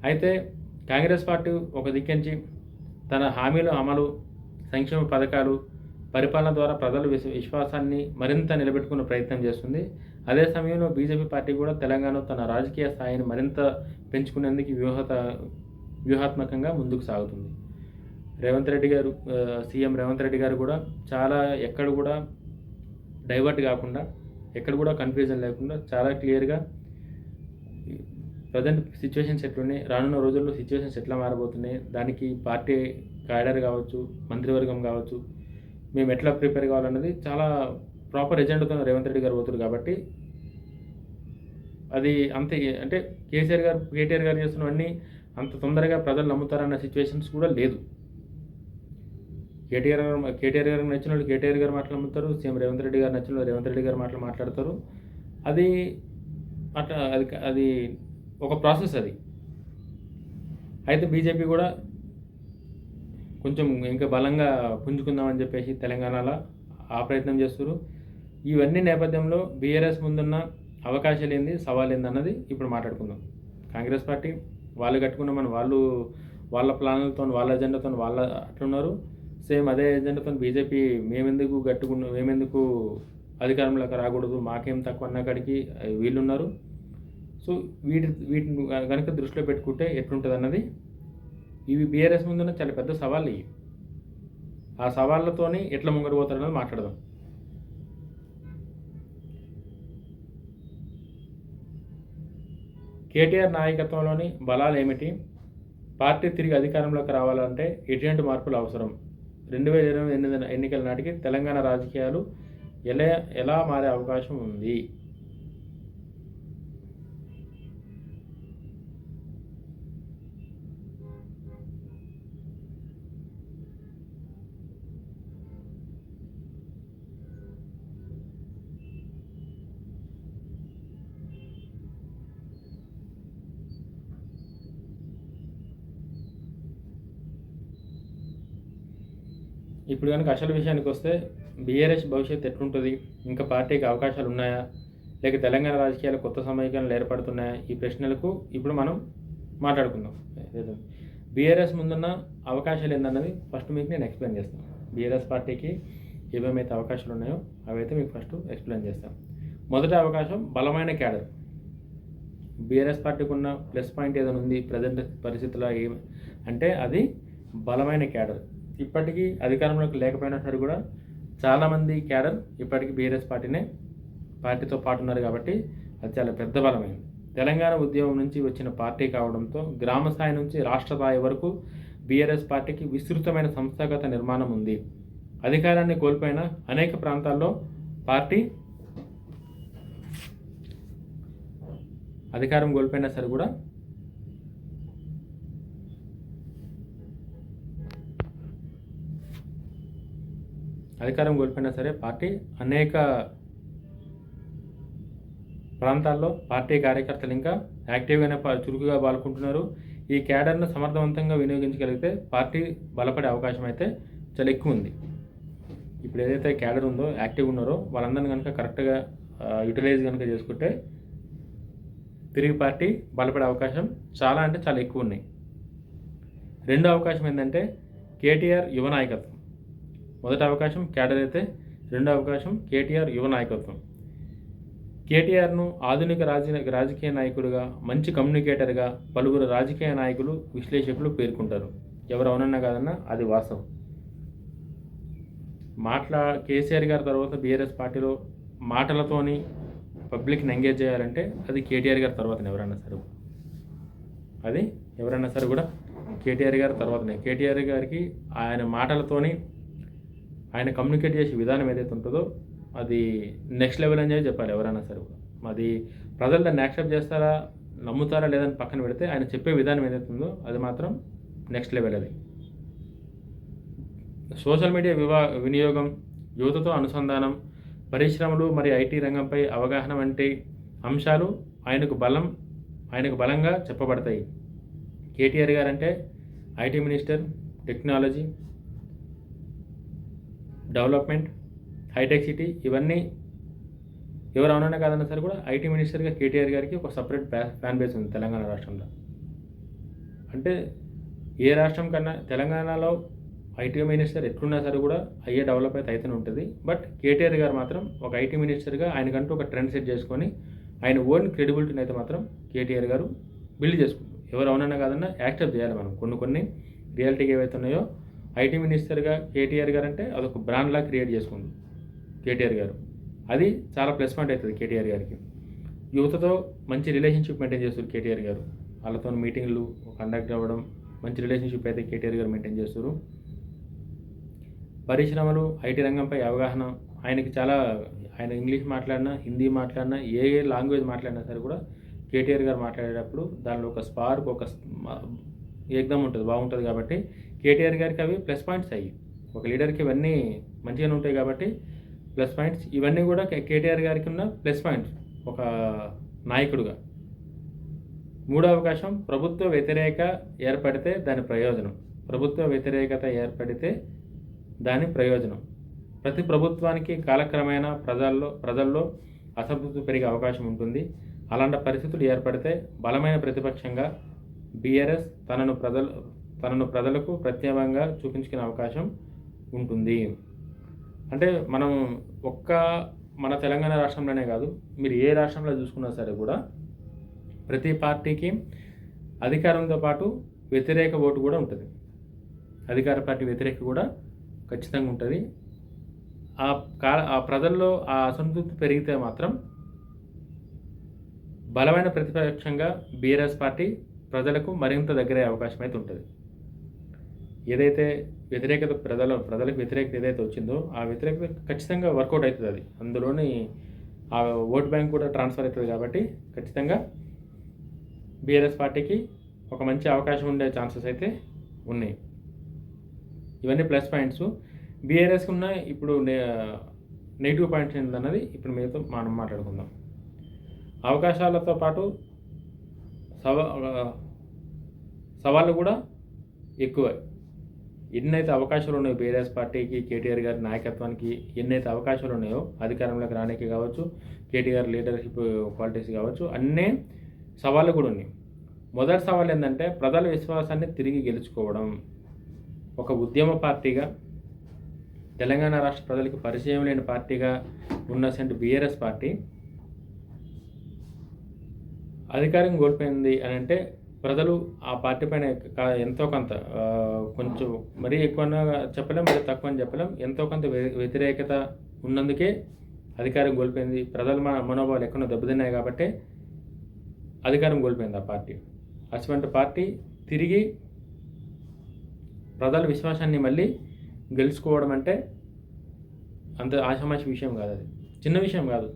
అయితే కాంగ్రెస్ పార్టీ ఒక దిక్కించి తన హామీల అమలు, సంక్షేమ పథకాలు, పరిపాలన ద్వారా ప్రజల విశ్వాసాన్ని మరింత నిలబెట్టుకునే ప్రయత్నం చేస్తుంది. అదే సమయంలో బీజేపీ పార్టీ కూడా తెలంగాణలో తన రాజకీయ స్థాయిని మరింత పెంచుకునేందుకు వ్యూహాత్మకంగా ముందుకు సాగుతుంది. సీఎం రేవంత్ రెడ్డి గారు కూడా ఎక్కడ కూడా డైవర్ట్ కాకుండా, ఎక్కడ కూడా కన్ఫ్యూజన్ లేకుండా చాలా క్లియర్గా ప్రజెంట్ సిచ్యువేషన్స్ ఎట్లున్నాయి, రానున్న రోజుల్లో సిచ్యువేషన్స్ ఎట్లా మారబోతున్నాయి, దానికి పార్టీ క్యాడర్ కావచ్చు, మంత్రివర్గం కావచ్చు, మేము ఎట్లా ప్రిపేర్ కావాలన్నది చాలా ప్రాపర్ ఎజెండాతో రేవంత్ రెడ్డి గారు పోతున్నారు. కాబట్టి అది అంతే. అంటే కేటీఆర్ గారు చేస్తున్నవన్నీ అంత తొందరగా ప్రజలు నమ్ముతారన్న సిచ్యువేషన్స్ కూడా లేదు. కేటీఆర్ గారికి నచ్చిన వాళ్ళు కేటీఆర్ గారు మాటలు నమ్ముతారు, సీఎం రేవంత్ రెడ్డి గారు నచ్చిన రేవంత్ రెడ్డి గారు మాటలు మాట్లాడతారు. అది అట్లా అది ఒక ప్రాసెస్ అది. అయితే బీజేపీ కూడా కొంచెం ఇంకా బలంగా పుంజుకుందామని చెప్పేసి తెలంగాణలో ఆ ప్రయత్నం చేస్తారు. ఇవన్నీ నేపథ్యంలో బీఆర్ఎస్ ముందున్న అవకాశాలు ఏంది, సవాల్ ఏంది అన్నది ఇప్పుడు మాట్లాడుకుందాం. కాంగ్రెస్ పార్టీ వాళ్ళు కట్టుకున్నామని వాళ్ళ ప్లాన్లతో, వాళ్ళ ఎజెండాతో వాళ్ళ అట్లున్నారు. సేమ్ అదే ఎజెండాతో బీజేపీ మేమెందుకు అధికారంలోకి రాకూడదు, మాకేం తక్కువ అన్న కాడికి వీళ్ళున్నారు. సో వీటిని కనుక దృష్టిలో పెట్టుకుంటే ఎట్లుంటుంది అన్నది, ఇవి బీఆర్ఎస్ ముందున్న చాలా పెద్ద సవాళ్ళు. ఇవి ఆ సవాళ్ళతోని ఎట్లా ముంగడిపోతారన్నది మాట్లాడదాం. కేటీఆర్ నాయకత్వంలోని బలాలు ఏమిటి, పార్టీ తిరిగి అధికారంలోకి రావాలంటే ఎటువంటి మార్పులు అవసరం, 2028 ఎన్నికల నాటికి తెలంగాణ రాజకీయాలు ఎలా మారే అవకాశం ఉంది. ఇప్పుడు కనుక అసలు విషయానికి వస్తే బీఆర్ఎస్ భవిష్యత్తు ఎట్లుంటుంది, ఇంకా పార్టీకి అవకాశాలు ఉన్నాయా, లేక తెలంగాణ రాజకీయాలు కొత్త సమీకరణలు ఏర్పడుతున్నాయా, ఈ ప్రశ్నలకు ఇప్పుడు మనం మాట్లాడుకుందాం. బీఆర్ఎస్ ముందున్న అవకాశాలు ఏందన్నది ఫస్ట్ మీకు నేను ఎక్స్ప్లెయిన్ చేస్తాను. బీఆర్ఎస్ పార్టీకి ఏమేమైతే అవకాశాలు ఉన్నాయో అవైతే మీకు ఫస్ట్ ఎక్స్ప్లెయిన్ చేస్తాను. మొదటి అవకాశం బలమైన క్యాడర్. బీఆర్ఎస్ పార్టీకి ఉన్న ప్లస్ పాయింట్ ఏదైనా ఉంది ప్రజెంట్ పరిస్థితుల్లో అంటే అది బలమైన క్యాడర్. ఇప్పటికీ అధికారంలోకి లేకపోయినా సరే కూడా చాలామంది క్యాడర్ ఇప్పటికీ బీఆర్ఎస్ పార్టీతో పాటు ఉన్నారు కాబట్టి అది చాలా పెద్ద బలమైంది. తెలంగాణ ఉద్యమం నుంచి వచ్చిన పార్టీ కావడంతో గ్రామ స్థాయి నుంచి రాష్ట్ర స్థాయి వరకు బీఆర్ఎస్ పార్టీకి విస్తృతమైన సంస్థాగత నిర్మాణం ఉంది. అధికారాన్ని కోల్పోయిన అనేక ప్రాంతాల్లో పార్టీ అధికారం కోల్పోయినా సరే కూడా పార్టీ అనేక ప్రాంతాల్లో పార్టీ కార్యకర్తలు ఇంకా యాక్టివ్గానే చురుకుగా పాల్గొంటున్నారు. ఈ క్యాడర్ను సమర్థవంతంగా వినియోగించగలిగితే పార్టీ బలపడే అవకాశం అయితే చాలా ఎక్కువ ఉంది. ఇప్పుడు ఏదైతే క్యాడర్ ఉందో యాక్టివ్ ఉన్నారో వాళ్ళందరినీ కనుక కరెక్ట్గా యూటిలైజ్ కనుక చేసుకుంటే తిరిగి పార్టీ బలపడే అవకాశం చాలా అంటే చాలా ఎక్కువ ఉన్నాయి. రెండో అవకాశం ఏంటంటే కేటీఆర్ యువ నాయకత్వం. మొదటి అవకాశం క్యాడర్ అయితే రెండో అవకాశం కేటీఆర్ యువ నాయకత్వం. కేటీఆర్ను ఆధునిక రాజకీయ నాయకుడిగా, మంచి కమ్యూనికేటర్గా పలువురు రాజకీయ నాయకులు, విశ్లేషకులు పేర్కొంటారు. ఎవరు అవునన్నా కాదన్నా అది వాస్తవం. కేసీఆర్ గారి తర్వాత బీఆర్ఎస్ పార్టీలో మాటలతోని పబ్లిక్ని ఎంగేజ్ చేయాలంటే అది కేటీఆర్ గారి తర్వాత ఎవరన్నా సరే కూడా కేటీఆర్ గారి తర్వాతనే. కేటీఆర్ గారికి ఆయన మాటలతోని ఆయన కమ్యూనికేట్ చేసే విధానం ఏదైతే ఉంటుందో అది నెక్స్ట్ లెవెల్ అని చెప్పాలి ఎవరైనా సరే. అది ప్రజలు దాన్ని యాక్సెప్ట్ చేస్తారా, నమ్ముతారా లేదని పక్కన పెడితే ఆయన చెప్పే విధానం ఏదైతే ఉందో అది మాత్రం నెక్స్ట్ లెవెల్. అది సోషల్ మీడియా వినియోగం, యువతతో అనుసంధానం, పరిశ్రమలు మరియు ఐటీ రంగంపై అవగాహన వంటి అంశాలు ఆయనకు బలంగా చెప్పబడతాయి. కేటీఆర్ గారు అంటే IT minister, technology development, hitech city, ఇవన్నీ ఎవరు అవునన్నా కాదన్నా సరే కూడా ఐటీ మినిస్టర్గా కేటీఆర్ గారికి ఒక సపరేట్ ఫ్యాన్ బేస్ ఉంది తెలంగాణ రాష్ట్రంలో. అంటే ఏ రాష్ట్రం కన్నా తెలంగాణలో ఐటీ మినిస్టర్ ఎట్లున్నా సరే కూడా అయ్యే డెవలప్ అయితేనే ఉంటుంది. బట్ కేటీఆర్ గారు మాత్రం ఒక ఐటీ మినిస్టర్గా ఆయనకంటూ ఒక ట్రెండ్ సెట్ చేసుకొని ఆయన ఓన్ క్రెడిబిలిటీని అయితే మాత్రం కేటీఆర్ గారు బిల్డ్ చేసుకుంటారు. ఎవరు అవునన్నా కాదన్నా యాక్సెప్ట్ చేయాలి మనం. కొన్ని రియాలిటీగా ఏవైతే ఉన్నాయో ఐటీ మినిస్టర్గా కేటీఆర్ గారు అంటే అదొక బ్రాండ్లా క్రియేట్ చేసుకుంది కేటీఆర్ గారు. అది చాలా ప్లస్ పాయింట్ అవుతుంది కేటీఆర్ గారికి. యువతతో మంచి రిలేషన్షిప్ మెయింటైన్ చేస్తారు కేటీఆర్ గారు. వాళ్ళతో మీటింగ్లు కండక్ట్ అవ్వడం, మంచి రిలేషన్షిప్ అయితే కేటీఆర్ గారు మెయింటైన్ చేస్తారు. పరిశ్రమలు, ఐటీ రంగంపై అవగాహన ఆయన ఇంగ్లీష్ మాట్లాడినా, హిందీ మాట్లాడినా, ఏ లాంగ్వేజ్ మాట్లాడినా సరే కూడా కేటీఆర్ గారు మాట్లాడేటప్పుడు దానిలో ఒక స్పార్క్, ఒక ఏకదం ఉంటుంది, బాగుంటుంది. కాబట్టి కేటీఆర్ గారికి అవి ప్లస్ పాయింట్స్ అయ్యి, ఒక లీడర్కి ఇవన్నీ మంచిగానే ఉంటాయి కాబట్టి ప్లస్ పాయింట్స్. ఇవన్నీ కూడా కేటీఆర్ గారికి ఉన్న ప్లస్ పాయింట్స్ ఒక నాయకుడుగా. మూడో అవకాశం ప్రభుత్వ వ్యతిరేకత ఏర్పడితే దాని ప్రయోజనం. ప్రతి ప్రభుత్వానికి కాలక్రమేణా ప్రజల్లో అసంతృప్తి పెరిగే అవకాశం ఉంటుంది. అలాంటి పరిస్థితులు ఏర్పడితే బలమైన ప్రతిపక్షంగా బీఆర్ఎస్ తనను ప్రజలకు ప్రత్యేకంగా చూపించుకునే అవకాశం ఉంటుంది. అంటే మనం మన తెలంగాణ రాష్ట్రంలోనే కాదు, మీరు ఏ రాష్ట్రంలో చూసుకున్నా సరే కూడా ప్రతి పార్టీకి అధికారంతో పాటు వ్యతిరేక ఓటు కూడా ఉంటుంది. అధికార పార్టీ వ్యతిరేక కూడా ఖచ్చితంగా ఉంటుంది. ఆ ప్రజల్లో ఆ అసంతృప్తి పెరిగితే మాత్రం బలమైన ప్రతిపక్షంగా బీఆర్ఎస్ పార్టీ ప్రజలకు మరింత దగ్గరయ్యే అవకాశం అయితే ఉంటుంది. ఏదైతే వ్యతిరేకత ప్రజలకు వ్యతిరేకత ఏదైతే వచ్చిందో ఆ వ్యతిరేకత ఖచ్చితంగా వర్కౌట్ అవుతుంది. అది అందులోని ఆ ఓట్ బ్యాంక్ కూడా ట్రాన్స్ఫర్ అవుతుంది. కాబట్టి ఖచ్చితంగా బీఆర్ఎస్ పార్టీకి ఒక మంచి అవకాశం ఉండే ఛాన్సెస్ అయితే ఉన్నాయి. ఇవన్నీ ప్లస్ పాయింట్స్. బీఆర్ఎస్కి ఉన్న ఇప్పుడు నెగిటివ్ పాయింట్స్ ఏంటన్నది ఇప్పుడు మీతో మనం మాట్లాడుకుందాం. అవకాశాలతో పాటు సవాళ్ళు కూడా ఎక్కువ. ఎన్నైతే అవకాశాలు ఉన్నాయో బీఆర్ఎస్ పార్టీకి, కేటీఆర్ గారి నాయకత్వానికి ఎన్నైతే అవకాశాలు ఉన్నాయో అధికారంలోకి రానికి కావచ్చు, కేటీఆర్ లీడర్షిప్ క్వాలిటీస్ కావచ్చు, అన్నీ సవాళ్ళు కూడా ఉన్నాయి. మొదటి సవాల్ ఏంటంటే ప్రజల విశ్వాసాన్ని తిరిగి గెలుచుకోవడం. ఒక ఉద్యమ పార్టీగా, తెలంగాణ రాష్ట్ర ప్రజలకు పరిచయం లేని పార్టీగా ఉన్నటువంటి బీఆర్ఎస్ పార్టీ అధికారం కోల్పోయింది అని అంటే ప్రజలు ఆ పార్టీ పైన ఎంతో కొంత, కొంచెం మరీ ఎక్కువగా చెప్పలేం, మరీ తక్కువ అని చెప్పలేం, ఎంతో కొంత వ్యతిరేకత ఉన్నందుకే అధికారం కోల్పోయింది. ప్రజల మనోభావాలు ఎక్కడో దెబ్బతిన్నాయి కాబట్టి అధికారం కోల్పోయింది ఆ పార్టీ. అటువంటి పార్టీ తిరిగి ప్రజల విశ్వాసాన్ని మళ్ళీ గెలుచుకోవడం అంటే అంత ఆషామాషి విషయం కాదు, అది చిన్న విషయం కాదు.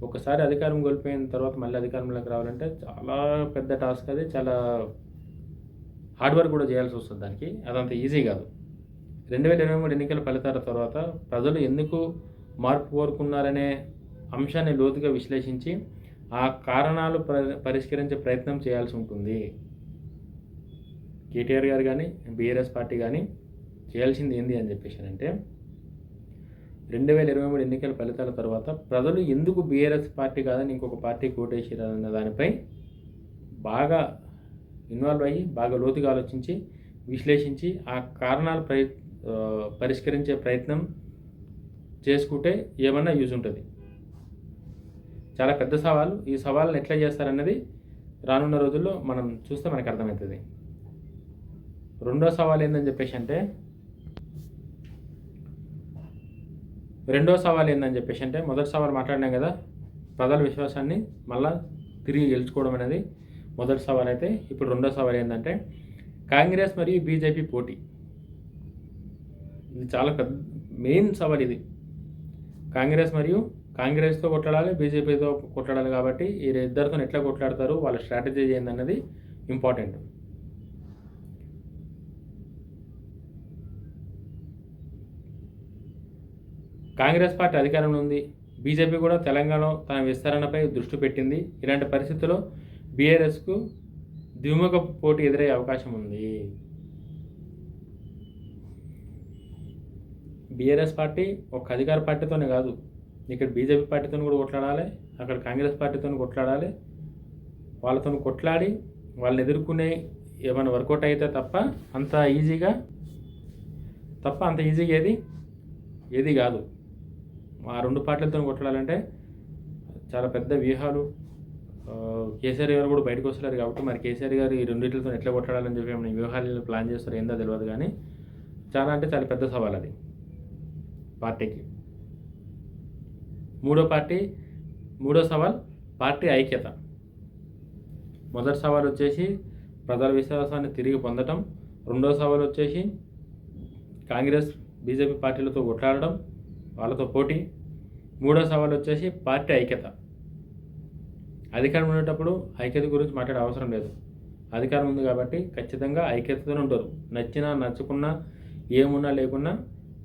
ఒకసారి అధికారం కోల్పోయిన తర్వాత మళ్ళీ అధికారంలోకి రావాలంటే చాలా పెద్ద టాస్క్, అది చాలా హార్డ్ వర్క్ కూడా చేయాల్సి వస్తుంది దానికి, అదంత ఈజీ కాదు. 2023 ఎన్నికల ఫలితాల తర్వాత ప్రజలు ఎందుకు మార్పు కోరుకున్నారనే అంశాన్ని లోతుగా విశ్లేషించి ఆ కారణాలు పరిష్కరించే ప్రయత్నం చేయాల్సి ఉంటుంది. కేటీఆర్ గారు కానీ బీఆర్ఎస్ పార్టీ కానీ చేయాల్సింది ఏంది అని చెప్పేసానంటే 2023 ఎన్నికల ఫలితాల తర్వాత ప్రజలు ఎందుకు బీఆర్ఎస్ పార్టీ కాదని ఇంకొక పార్టీ కోటేసారన్న దానిపై బాగా ఇన్వాల్వ్ అయ్యి బాగా లోతుగా ఆలోచించి విశ్లేషించి ఆ కారణాలు పరిష్కరించే ప్రయత్నం చేసుకుంటే ఏమన్నా యూజ్ ఉంటుంది. చాలా పెద్ద సవాలు. ఈ సవాళ్ళని ఎట్లా చేస్తారన్నది రానున్న రోజుల్లో మనం చూస్తే మనకు అర్థమవుతుంది. రెండో సవాల్ ఏందని చెప్పేసి అంటే మొదటి సవాల్ మాట్లాడినాం కదా, ప్రజల విశ్వాసాన్ని మళ్ళా తిరిగి గెలుచుకోవడం అనేది మొదటి సవాల్ అయితే, ఇప్పుడు రెండో సవాల్ ఏంటంటే కాంగ్రెస్ మరియు బీజేపీ పోటీ. ఇది చాలా పెద్ద మెయిన్ సవాల్ ఇది. కాంగ్రెస్తో కొట్లాడాలి, బీజేపీతో కొట్లాడాలి. కాబట్టి ఈ ఇద్దరితో ఎట్లా కొట్లాడతారు, వాళ్ళ స్ట్రాటజీ ఏందన్నది ఇంపార్టెంట్. కాంగ్రెస్ పార్టీ అధికారంలో ఉంది, బీజేపీ కూడా తెలంగాణలో తన విస్తరణపై దృష్టి పెట్టింది. ఇలాంటి పరిస్థితుల్లో బీఆర్ఎస్కు ద్విముఖ పోటీ ఎదురయ్యే అవకాశం ఉంది. బీఆర్ఎస్ పార్టీ ఒక అధికార పార్టీతోనే కాదు, ఇక్కడ బీజేపీ పార్టీతో కూడా కొట్లాడాలి, అక్కడ కాంగ్రెస్ పార్టీతో కొట్లాడాలి. వాళ్ళతో కొట్లాడి వాళ్ళని ఎదుర్కొనే ఏమైనా వర్కౌట్ అయితే తప్ప అంత ఈజీగా ఏది కాదు. ఆ రెండు పార్టీలతో కొట్లాడాలంటే చాలా పెద్ద వ్యూహాలు. కేసీఆర్ గారు కూడా బయటకు వస్తున్నారు కాబట్టి మరి కేసీఆర్ గారు ఈ రెండింటితో ఎట్లా కొట్లాడాలని చెప్పి ఏమైనా వ్యూహాలు ప్లాన్ చేస్తారో ఏందో తెలియదు. కానీ చాలా పెద్ద సవాల్ అది పార్టీకి. మూడో సవాల్ పార్టీ ఐక్యత. మొదటి సవాల్ వచ్చేసి ప్రజల విశ్వాసాన్ని తిరిగి పొందటం. రెండో సవాల్ వచ్చేసి కాంగ్రెస్ బీజేపీ పార్టీలతో కొట్లాడడం, వాళ్ళతో పోటీ. మూడో సవాల్ వచ్చేసి పార్టీ ఐక్యత. అధికారం ఉండేటప్పుడు ఐక్యత గురించి మాట్లాడే అవసరం లేదు. అధికారం ఉంది కాబట్టి ఖచ్చితంగా ఐక్యతతోనే ఉంటారు. నచ్చినా నచ్చకున్నా ఏమున్నా లేకున్నా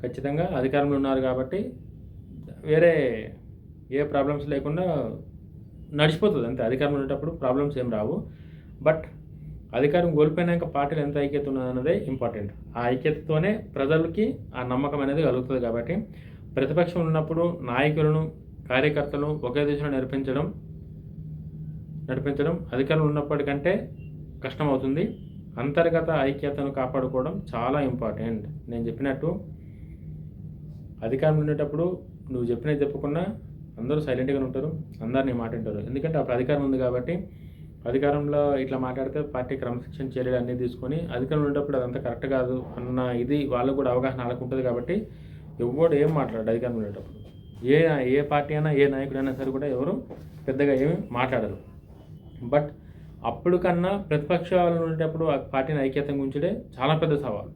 ఖచ్చితంగా అధికారంలో ఉన్నారు కాబట్టి వేరే ఏ ప్రాబ్లమ్స్ లేకుండా నడిచిపోతుంది అంతే. అధికారం ఉండేటప్పుడు ప్రాబ్లమ్స్ ఏం రావు. బట్ అధికారం కోల్పోయినాక పార్టీలు ఎంత ఐక్యత ఉన్నదన్నదే ఇంపార్టెంట్. ఆ ఐక్యతతోనే ప్రజలకి ఆ నమ్మకం అనేది కలుగుతుంది. కాబట్టి ప్రతిపక్షం ఉన్నప్పుడు నాయకులను కార్యకర్తలను ఒకే దిశలో నడిపించడం అధికారం ఉన్నప్పటికంటే కష్టం అవుతుంది. అంతర్గత ఐక్యతను కాపాడుకోవడం చాలా ఇంపార్టెంట్. నేను చెప్పినట్టు అధికారం ఉండేటప్పుడు నువ్వు చెప్పినది చెప్పకుండా అందరూ సైలెంట్గా ఉంటారు, అందరినీ మాట వింటారు. ఎందుకంటే అప్పుడు అధికారం ఉంది కాబట్టి. అధికారంలో ఇట్లా మాట్లాడితే పార్టీ క్రమశిక్షణ చర్యలు అన్నీ తీసుకొని అధికారం ఉండేటప్పుడు అదంతా కరెక్ట్ కాదు అన్న ఇది వాళ్ళకు కూడా అవగాహన వాళ్ళకు ఉంటుంది. కాబట్టి ఎవరు ఏం మాట్లాడరు అధికారం ఉండేటప్పుడు. ఏ పార్టీ అయినా ఏ నాయకుడైనా సరే కూడా ఎవరు పెద్దగా ఏమి మాట్లాడరు. బట్ అప్పుడు కన్నా ప్రతిపక్షాలు ఉండేటప్పుడు ఆ పార్టీని ఐక్యతంగా ఉంచడే చాలా పెద్ద సవాల్.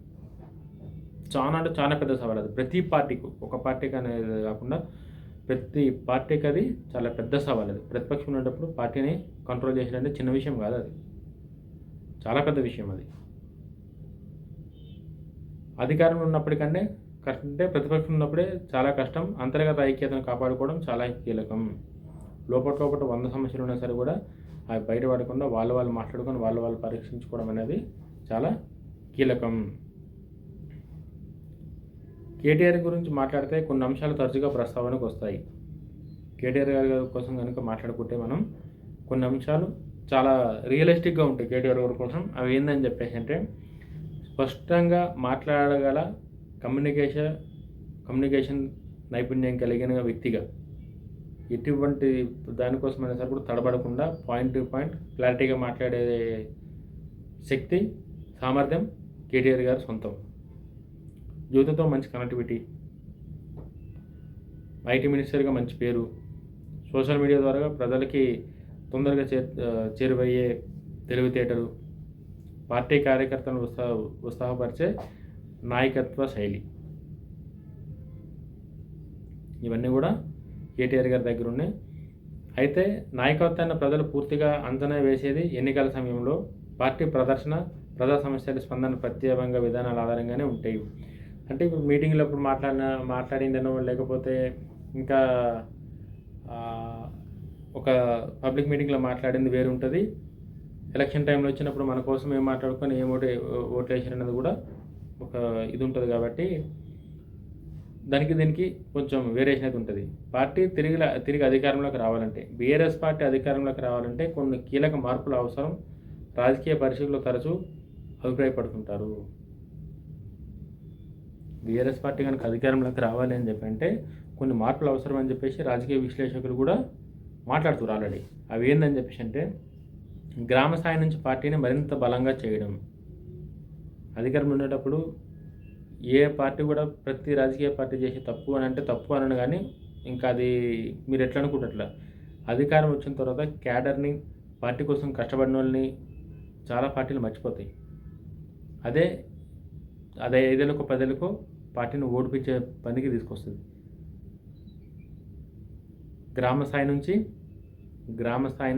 చాలా పెద్ద సవాల్ అది. ప్రతి పార్టీకి, ఒక పార్టీకి అనేది కాకుండా ప్రతి పార్టీకి అది చాలా పెద్ద సవాల్. అది ప్రతిపక్షం ఉన్నప్పుడు పార్టీని కంట్రోల్ చేసేటంటే చిన్న విషయం కాదు, అది చాలా పెద్ద విషయం. అది అధికారంలో ఉన్నప్పటికంటే అంటే ప్రతిపక్షం ఉన్నప్పుడే చాలా కష్టం. అంతర్గత ఐక్యతను కాపాడుకోవడం చాలా కీలకం. లోపల 100 సమస్యలు ఉన్నా సరే కూడా అవి బయటపడకుండా వాళ్ళు మాట్లాడుకొని వాళ్ళు పరీక్షించుకోవడం అనేది చాలా కీలకం. కేటీఆర్ గురించి మాట్లాడితే కొన్ని అంశాలు తరచుగా ప్రస్తావనకు వస్తాయి. కేటీఆర్ గారి కోసం కనుక మాట్లాడుకుంటే మనం కొన్ని అంశాలు చాలా రియలిస్టిక్గా ఉంటాయి కేటీఆర్ గారి కోసం. అవి ఏందని చెప్పేసి అంటే, స్పష్టంగా మాట్లాడగల కమ్యూనికేషన్ నైపుణ్యం కలిగిన వ్యక్తిగా, ఎటువంటి దానికోసమైనా సరే కూడా తడబడకుండా పాయింట్ టు పాయింట్ క్లారిటీగా మాట్లాడే శక్తి, సామర్థ్యం కేటీఆర్ గారు సొంతం. యువతతో మంచి కనెక్టివిటీ, ఐటీ మినిస్టర్గా మంచి పేరు, సోషల్ మీడియా ద్వారా ప్రజలకి తొందరగా చేరువయ్యే తెలివితేటలు, పార్టీ కార్యకర్తలను ఉత్సాహపరిచే నాయకత్వ శైలి, ఇవన్నీ కూడా కేటీఆర్ గారి దగ్గర ఉన్నాయి. అయితే నాయకత్వాన్ని ప్రజలు పూర్తిగా అంచనా వేసేది ఎన్నికల సమయంలో. పార్టీ ప్రదర్శన, ప్రజా సమస్యల స్పందన ప్రత్యేకంగా విధానాల ఆధారంగానే ఉంటాయి. అంటే ఇప్పుడు మీటింగ్లో అప్పుడు మాట్లాడిందనో లేకపోతే ఇంకా ఒక పబ్లిక్ మీటింగ్లో మాట్లాడింది వేరు ఉంటుంది. ఎలక్షన్ టైంలో వచ్చినప్పుడు మన కోసం ఏం మాట్లాడుకొని ఏం ఓట్లు వేసారు అన్నది కూడా ఒక ఇది ఉంటుంది. కాబట్టి దీనికి కొంచెం వేరియేషన్ అయితే ఉంటుంది. పార్టీ తిరిగి అధికారంలోకి రావాలంటే, బీఆర్ఎస్ పార్టీ అధికారంలోకి రావాలంటే కొన్ని కీలక మార్పులు అవసరం. రాజకీయ పరిస్థితుల్లో తరచూ అభిప్రాయపడుతుంటారు. బీఆర్ఎస్ పార్టీ కనుక అధికారంలోకి రావాలి అని చెప్పి అంటే కొన్ని మార్పులు అవసరం అని చెప్పేసి రాజకీయ విశ్లేషకులు కూడా మాట్లాడుతున్నారు ఆల్రెడీ. అవి ఏందని చెప్పేసి అంటే, గ్రామ స్థాయి నుంచి పార్టీని మరింత బలంగా చేయడం. అధికారంలో ఉండేటప్పుడు ఏ పార్టీ కూడా ప్రతి రాజకీయ పార్టీ చేసే తప్పు అని అంటే తప్పు అనను, కానీ ఇంకా అది మీరు ఎట్లా అనుకుంటారు. అధికారం వచ్చిన తర్వాత క్యాడర్ని, పార్టీ కోసం కష్టపడిన వాళ్ళని చాలా పార్టీలు మర్చిపోతాయి. అదే 5 ఏళ్ళకో 10 ఏళ్ళకో పార్టీని ఓడిపించే పనికి తీసుకొస్తుంది. గ్రామ స్థాయి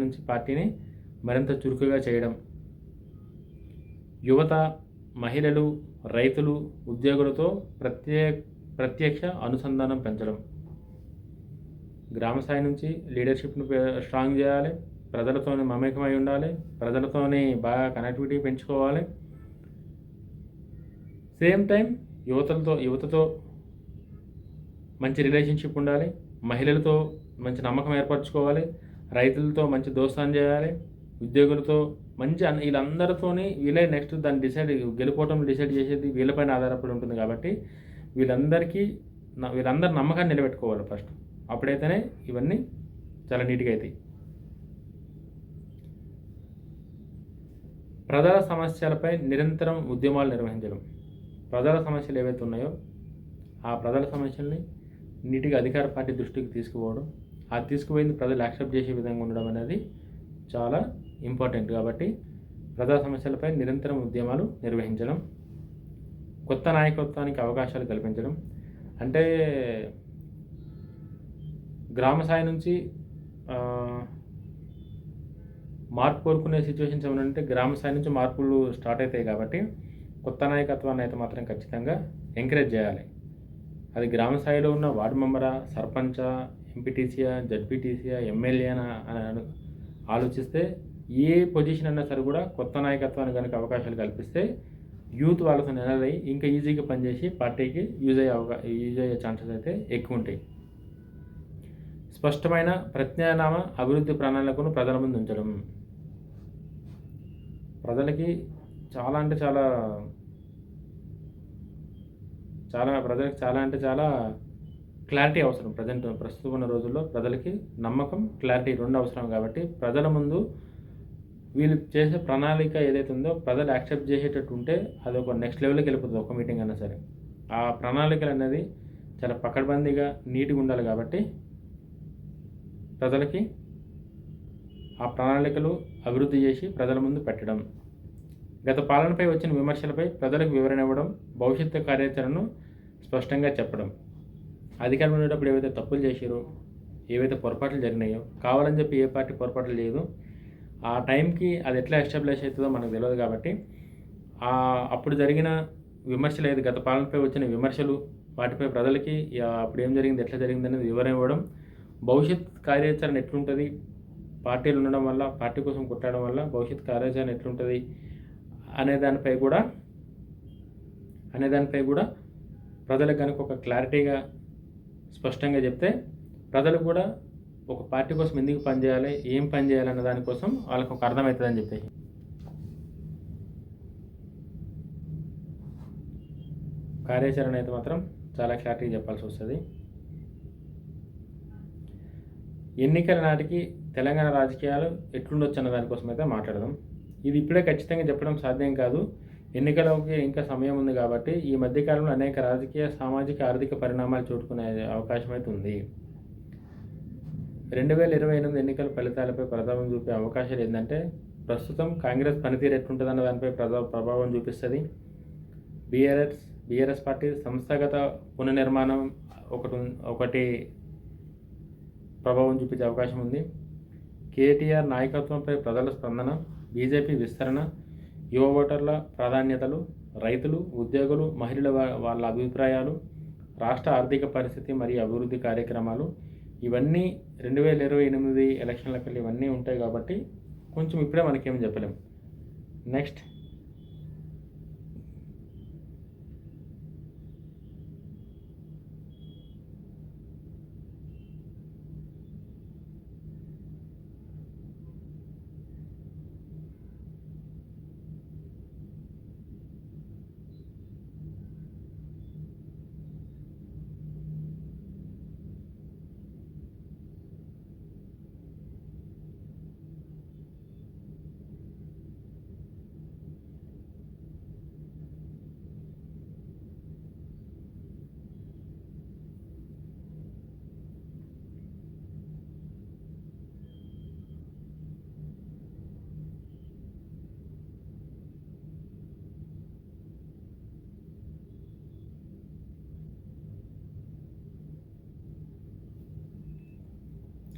నుంచి పార్టీని మరింత చురుకుగా చేయడం, యువత, మహిళలు, రైతులు, ఉద్యోగులతో ప్రత్యక్ష అనుసంధానం పెంచడం. గ్రామ స్థాయి నుంచి లీడర్షిప్ను స్ట్రాంగ్ చేయాలి, ప్రజలతోని మమేకమై ఉండాలి, ప్రజలతోని బాగా కనెక్టివిటీ పెంచుకోవాలి. సేమ్ టైం యువతతో మంచి రిలేషన్షిప్ ఉండాలి, మహిళలతో మంచి నమ్మకం ఏర్పరచుకోవాలి, రైతులతో మంచి దోస్తాన్ చేయాలి, ఉద్యోగులతో మంచి వీళ్ళందరితోని వీళ్ళే నెక్స్ట్ దాన్ని గెలుపోవటం డిసైడ్ చేసేది వీళ్ళపైన ఆధారపడి ఉంటుంది. కాబట్టి వీళ్ళందరి నమ్మకాన్ని నిలబెట్టుకోవాలి ఫస్ట్. అప్పుడైతేనే ఇవన్నీ చాలా నీట్గా అవుతాయి. ప్రజల సమస్యలపై నిరంతరం ఉద్యమాలు నిర్వహించడం. ప్రజల సమస్యలు ఏవైతే ఉన్నాయో ఆ ప్రజల సమస్యల్ని నీట్గా అధికార పార్టీ దృష్టికి తీసుకుపోవడం, ఆ తీసుకుపోయింది ప్రజలు యాక్సెప్ట్ చేసే విధంగా ఉండడం అనేది చాలా ఇంపార్టెంట్. కాబట్టి ప్రజా సమస్యలపై నిరంతరం ఉద్యమాలు నిర్వహించడం, కొత్త నాయకత్వానికి అవకాశాలు కల్పించడం. అంటే గ్రామ స్థాయి నుంచి మార్పు కోరుకునే సిచ్యువేషన్స్ ఏమంటే గ్రామ స్థాయి నుంచి మార్పులు స్టార్ట్ అవుతాయి. కాబట్టి కొత్త నాయకత్వాన్ని అయితే మాత్రం ఖచ్చితంగా ఎంకరేజ్ చేయాలి. అది గ్రామ స్థాయిలో ఉన్న వార్డు మెంబరా, సర్పంచా, ఎంపీటీసీయా, జడ్పీటీసీయా, ఎమ్మెల్యేనా అని ఆలోచిస్తే ఏ పొజిషన్ అన్నా సరే కూడా కొత్త నాయకత్వానికి కనుక అవకాశాలు కల్పిస్తే యూత్ వాళ్ళతో నిలదై ఇంకా ఈజీగా పనిచేసి పార్టీకి యూజ్ అయ్యే ఛాన్సెస్ అయితే ఎక్కువ ఉంటాయి. స్పష్టమైన ప్రత్యామ్నాయ అభివృద్ధి ప్రణాళికను ప్రజల ముందు ఉంచడం. ప్రజలకి చాలా క్లారిటీ అవసరం. ప్రస్తుతం ఉన్న రోజుల్లో ప్రజలకి నమ్మకం, క్లారిటీ రెండు అవసరం. కాబట్టి ప్రజల ముందు వీళ్ళు చేసే ప్రణాళిక ఏదైతే ఉందో ప్రజలు యాక్సెప్ట్ చేసేటట్టు ఉంటే అది ఒక నెక్స్ట్ లెవెల్కి వెళ్ళిపోతుంది. ఒక మీటింగ్ అన్నా సరే ఆ ప్రణాళికలు అనేది చాలా పకడ్బందీగా నీట్గా ఉండాలి. కాబట్టి ప్రజలకి ఆ ప్రణాళికలు అభివృద్ధి చేసి ప్రజల ముందు పెట్టడం, గత పాలనపై వచ్చిన విమర్శలపై ప్రజలకు వివరణ ఇవ్వడం, భవిష్యత్తు కార్యాచరణను స్పష్టంగా చెప్పడం. అధికారంలో ఉండేటప్పుడు ఏవైతే తప్పులు చేశారో, ఏవైతే పొరపాట్లు జరిగినాయో, కావాలని చెప్పి ఏ పార్టీ పొరపాట్లు లేదు. ఆ టైంకి అది ఎట్లా ఎస్టాబ్లిష్ అవుతుందో మనకు తెలియదు. కాబట్టి అప్పుడు జరిగిన విమర్శలు ఏది గత పాలనపై వచ్చిన విమర్శలు, వాటిపై ప్రజలకి అప్పుడు ఏం జరిగింది, ఎట్లా జరిగింది అనేది వివరణ ఇవ్వడం, భవిష్యత్ కార్యాచరణ ఎట్లుంటుంది, పార్టీలు ఉండడం వల్ల, పార్టీ కోసం కొట్టడం వల్ల భవిష్యత్ కార్యాచరణ ఎట్లుంటుంది అనే దానిపై కూడా ప్రజలకు కనుక ఒక క్లారిటీగా స్పష్టంగా చెప్తే ప్రజలకు కూడా ఒక పార్టీ కోసం ఎందుకు పనిచేయాలి, ఏం పని చేయాలన్న దానికోసం వాళ్ళకి ఒక అర్థమవుతుందని చెప్పేసి. కార్యాచరణ అయితే మాత్రం చాలా క్లారిటీగా చెప్పాల్సి వస్తుంది. ఎన్నికల నాటికి తెలంగాణ రాజకీయాలు ఎట్లుండొచ్చు అన్న దానికోసం అయితే మాట్లాడదాం. ఇది ఇప్పుడే ఖచ్చితంగా చెప్పడం సాధ్యం కాదు. ఎన్నికలకి ఇంకా సమయం ఉంది కాబట్టి ఈ మధ్యకాలంలో అనేక రాజకీయ, సామాజిక, ఆర్థిక పరిణామాలు చూడుకునే అవకాశం అయితే ఉంది. 2028 ఎన్నికల ఫలితాలపై ప్రభావం చూపే అవకాశాలు ఏంటంటే, ప్రస్తుతం కాంగ్రెస్ పనితీరు ఎట్లుంటుందన్న దానిపై ప్రభావం చూపిస్తుంది. బీఆర్ఎస్ పార్టీ సంస్థాగత పునర్నిర్మాణం ఒకటి ప్రభావం చూపించే అవకాశం ఉంది. కేటీఆర్ నాయకత్వంపై ప్రజల స్పందన, బీజేపీ విస్తరణ, యువ ఓటర్ల ప్రాధాన్యతలు, రైతులు, ఉద్యోగులు, మహిళల వాళ్ళ అభిప్రాయాలు, రాష్ట్ర ఆర్థిక పరిస్థితి మరియు అభివృద్ధి కార్యక్రమాలు, ఇవన్నీ 2028 ఎలక్షన్లకి ఇవన్నీ ఉంటాయి కాబట్టి కొంచెం ఇప్పుడే మనకేం చెప్పలేం. నెక్స్ట్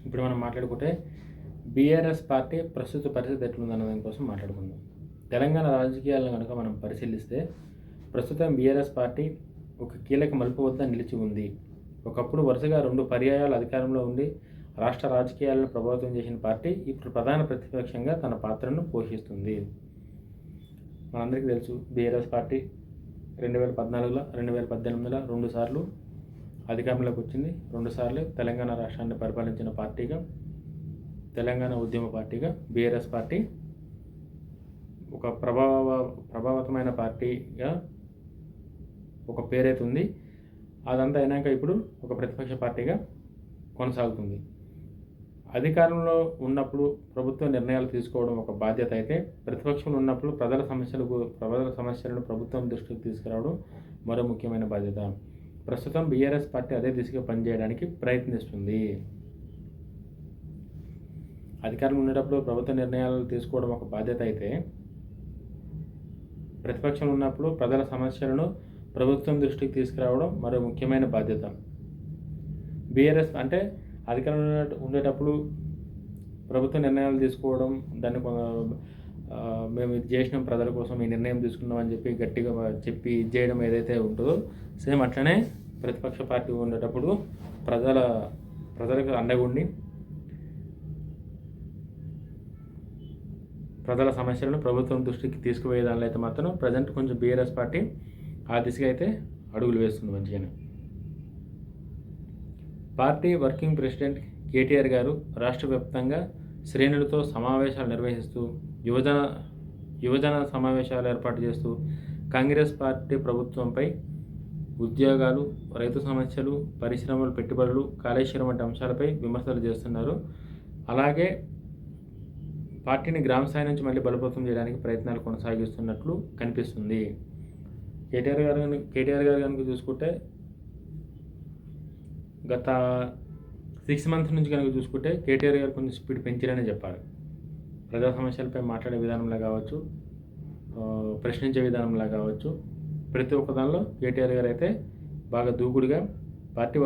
ఇప్పుడు మనం మాట్లాడుకుంటే బీఆర్ఎస్ పార్టీ ప్రస్తుత పరిస్థితి ఎట్లుందన్న దానికోసం మాట్లాడుకుందాం. తెలంగాణ రాజకీయాలను కనుక మనం పరిశీలిస్తే ప్రస్తుతం బీఆర్ఎస్ పార్టీ ఒక కీలక మలుపు వద్ద నిలిచి ఉంది. ఒకప్పుడు వరుసగా 2 పర్యాయాలు అధికారంలో ఉండి రాష్ట్ర రాజకీయాలను ప్రభావితం చేసిన పార్టీ ఇప్పుడు ప్రధాన ప్రతిపక్షంగా తన పాత్రను పోషిస్తుంది. మనందరికీ తెలుసు, బీఆర్ఎస్ పార్టీ 2014లో 2018లో 2 సార్లు అధికారంలోకి వచ్చింది. 2 సార్లు తెలంగాణ రాష్ట్రాన్ని పరిపాలించిన పార్టీగా, తెలంగాణ ఉద్యమ పార్టీగా బీఆర్ఎస్ పార్టీ ఒక ప్రభావతమైన పార్టీగా ఒక పేరైతే ఉంది. అదంతా అయినాక ఇప్పుడు ఒక ప్రతిపక్ష పార్టీగా కొనసాగుతుంది. అధికారంలో ఉన్నప్పుడు ప్రభుత్వ నిర్ణయాలు తీసుకోవడం ఒక బాధ్యత అయితే, ప్రతిపక్షంలో ఉన్నప్పుడు ప్రజల సమస్యలను ప్రభుత్వం దృష్టికి తీసుకురావడం మరో ముఖ్యమైన బాధ్యత. ప్రస్తుతం బీఆర్ఎస్ పార్టీ అదే దిశగా పనిచేయడానికి ప్రయత్నిస్తుంది. అధికారంలో ఉండేటప్పుడు ప్రభుత్వ నిర్ణయాలు తీసుకోవడం ఒక బాధ్యత అయితే, ప్రతిపక్షంలో ఉన్నప్పుడు ప్రజల సమస్యలను ప్రభుత్వం దృష్టికి తీసుకురావడం మరో ముఖ్యమైన బాధ్యత. బీఆర్ఎస్ అంటే అధికారంలో ఉండేటప్పుడు ప్రభుత్వ నిర్ణయాలు తీసుకోవడం, దాన్ని మేము ఇది చేసినాం ప్రజల కోసం, ఈ నిర్ణయం తీసుకున్నాం అని చెప్పి గట్టిగా చెప్పి ఇది చేయడం ఏదైతే ఉంటుందో, సేమ్ అట్లనే ప్రతిపక్ష పార్టీ ఉండేటప్పుడు ప్రజలకు అండగుండి ప్రజల సమస్యలను ప్రభుత్వం దృష్టికి తీసుకుపోయే దానిలో అయితే మాత్రం ప్రజెంట్ కొంచెం బీఆర్ఎస్ పార్టీ ఆ దిశగా అయితే అడుగులు వేస్తుంది మంచిగానే. పార్టీ వర్కింగ్ ప్రెసిడెంట్ కేటీఆర్ గారు రాష్ట్ర వ్యాప్తంగా శ్రేణులతో సమావేశాలు నిర్వహిస్తూ యువజన సమావేశాలు ఏర్పాటు చేస్తూ కాంగ్రెస్ పార్టీ ప్రభుత్వంపై ఉద్యోగాలు, రైతు సమస్యలు, పరిశ్రమలు, పెట్టుబడులు, కాళేశ్వరం వంటి అంశాలపై విమర్శలు చేస్తున్నారు. అలాగే పార్టీని గ్రామ స్థాయి నుంచి మళ్ళీ బలోపేతం చేయడానికి ప్రయత్నాలు కొనసాగిస్తున్నట్లు కనిపిస్తుంది. కేటీఆర్ గారు కనుక చూసుకుంటే గత 6 months నుంచి కనుక చూసుకుంటే కేటీఆర్ గారు కొంచెం స్పీడ్ పెంచారనే చెప్పాలి. ప్రజా సమస్యలపై మాట్లాడే విధానంలో కావచ్చు, ప్రశ్నించే విధానంలో కావచ్చు, ప్రతి ఒక్క దానిలో కేటీఆర్ గారు అయితే బాగా దూకుడుగా పార్టీ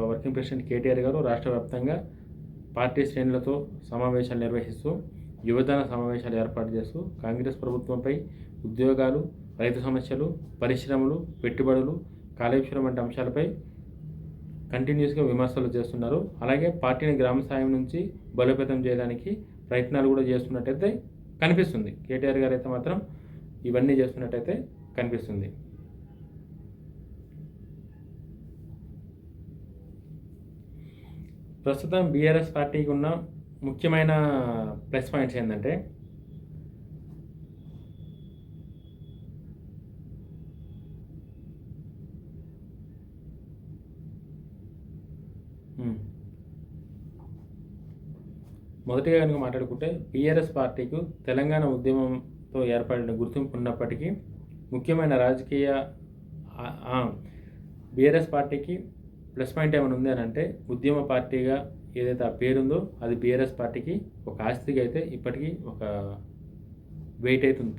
వర్కింగ్ ప్రెసిడెంట్ కేటీఆర్ గారు రాష్ట్ర వ్యాప్తంగా పార్టీ శ్రేణులతో సమావేశాలు నిర్వహిస్తూ, యువజన సమావేశాలు ఏర్పాటు చేస్తూ కాంగ్రెస్ ప్రభుత్వంపై ఉద్యోగాలు, రైతు సమస్యలు, పరిశ్రమలు, పెట్టుబడులు, కాళేశ్వరం వంటి అంశాలపై కంటిన్యూస్గా విమర్శలు చేస్తున్నారు. అలాగే పార్టీని గ్రామ స్థాయి నుంచి బలోపేతం చేయడానికి ప్రయత్నాలు కూడా చేస్తున్నట్టయితే కనిపిస్తుంది. కేటీఆర్ గారు అయితే మాత్రం ఇవన్నీ చేస్తున్నట్టయితే కనిపిస్తుంది. ప్రస్తుతం బీఆర్ఎస్ పార్టీకి ఉన్న ముఖ్యమైన ప్లస్ పాయింట్స్ ఏంటంటే మొదటిగా కనుక మాట్లాడుకుంటే బీఆర్ఎస్ పార్టీకు తెలంగాణ ఉద్యమంతో ఏర్పడిన గుర్తింపు ఉన్నప్పటికీ ముఖ్యమైన రాజకీయ బీఆర్ఎస్ పార్టీకి ప్లస్ పాయింట్ ఏమైనా ఉంది అని అంటే ఉద్యమ పార్టీగా ఏదైతే ఆ పేరుందో అది బీఆర్ఎస్ పార్టీకి ఒక ఆస్తిగా అయితే ఇప్పటికీ ఒక వెయిట్ అవుతుంది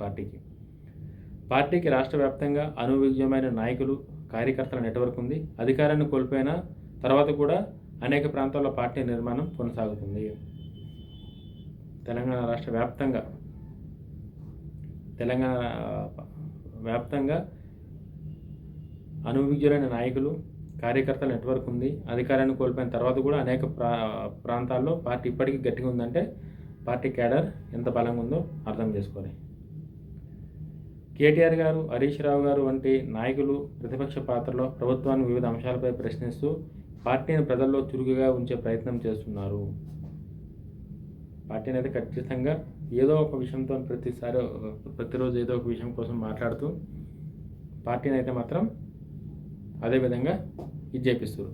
పార్టీకి రాష్ట్ర వ్యాప్తంగా అనువిజ్యమైన నాయకులు కార్యకర్తల నెట్వర్క్ ఉంది. అధికారాన్ని కోల్పోయిన తర్వాత కూడా అనేక ప్రాంతాల్లో పార్టీ నిర్మాణం కొనసాగుతుంది. తెలంగాణ రాష్ట్ర వ్యాప్తంగా అనువిజ్ఞులైన నాయకులు కార్యకర్తల నెట్వర్క్ ఉంది. అధికారాన్ని కోల్పోయిన తర్వాత కూడా అనేక ప్రాంతాల్లో పార్టీ ఇప్పటికీ గట్టిగా ఉందంటే పార్టీ క్యాడర్ ఎంత బలంగా ఉందో అర్థం చేసుకోవాలి. కేటీఆర్ గారు, హరీష్ రావు గారు వంటి నాయకులు ప్రతిపక్ష పాత్రలో ప్రభుత్వాన్ని వివిధ అంశాలపై ప్రశ్నిస్తూ పార్టీని ప్రజల్లో చురుకుగా ఉంచే ప్రయత్నం చేస్తున్నారు. పార్టీని అయితే ఖచ్చితంగా ఏదో ఒక విషయంతో ప్రతిరోజు ఏదో ఒక విషయం కోసం మాట్లాడుతూ పార్టీని అయితే మాత్రం అదేవిధంగా ఇది చేపిస్తారు.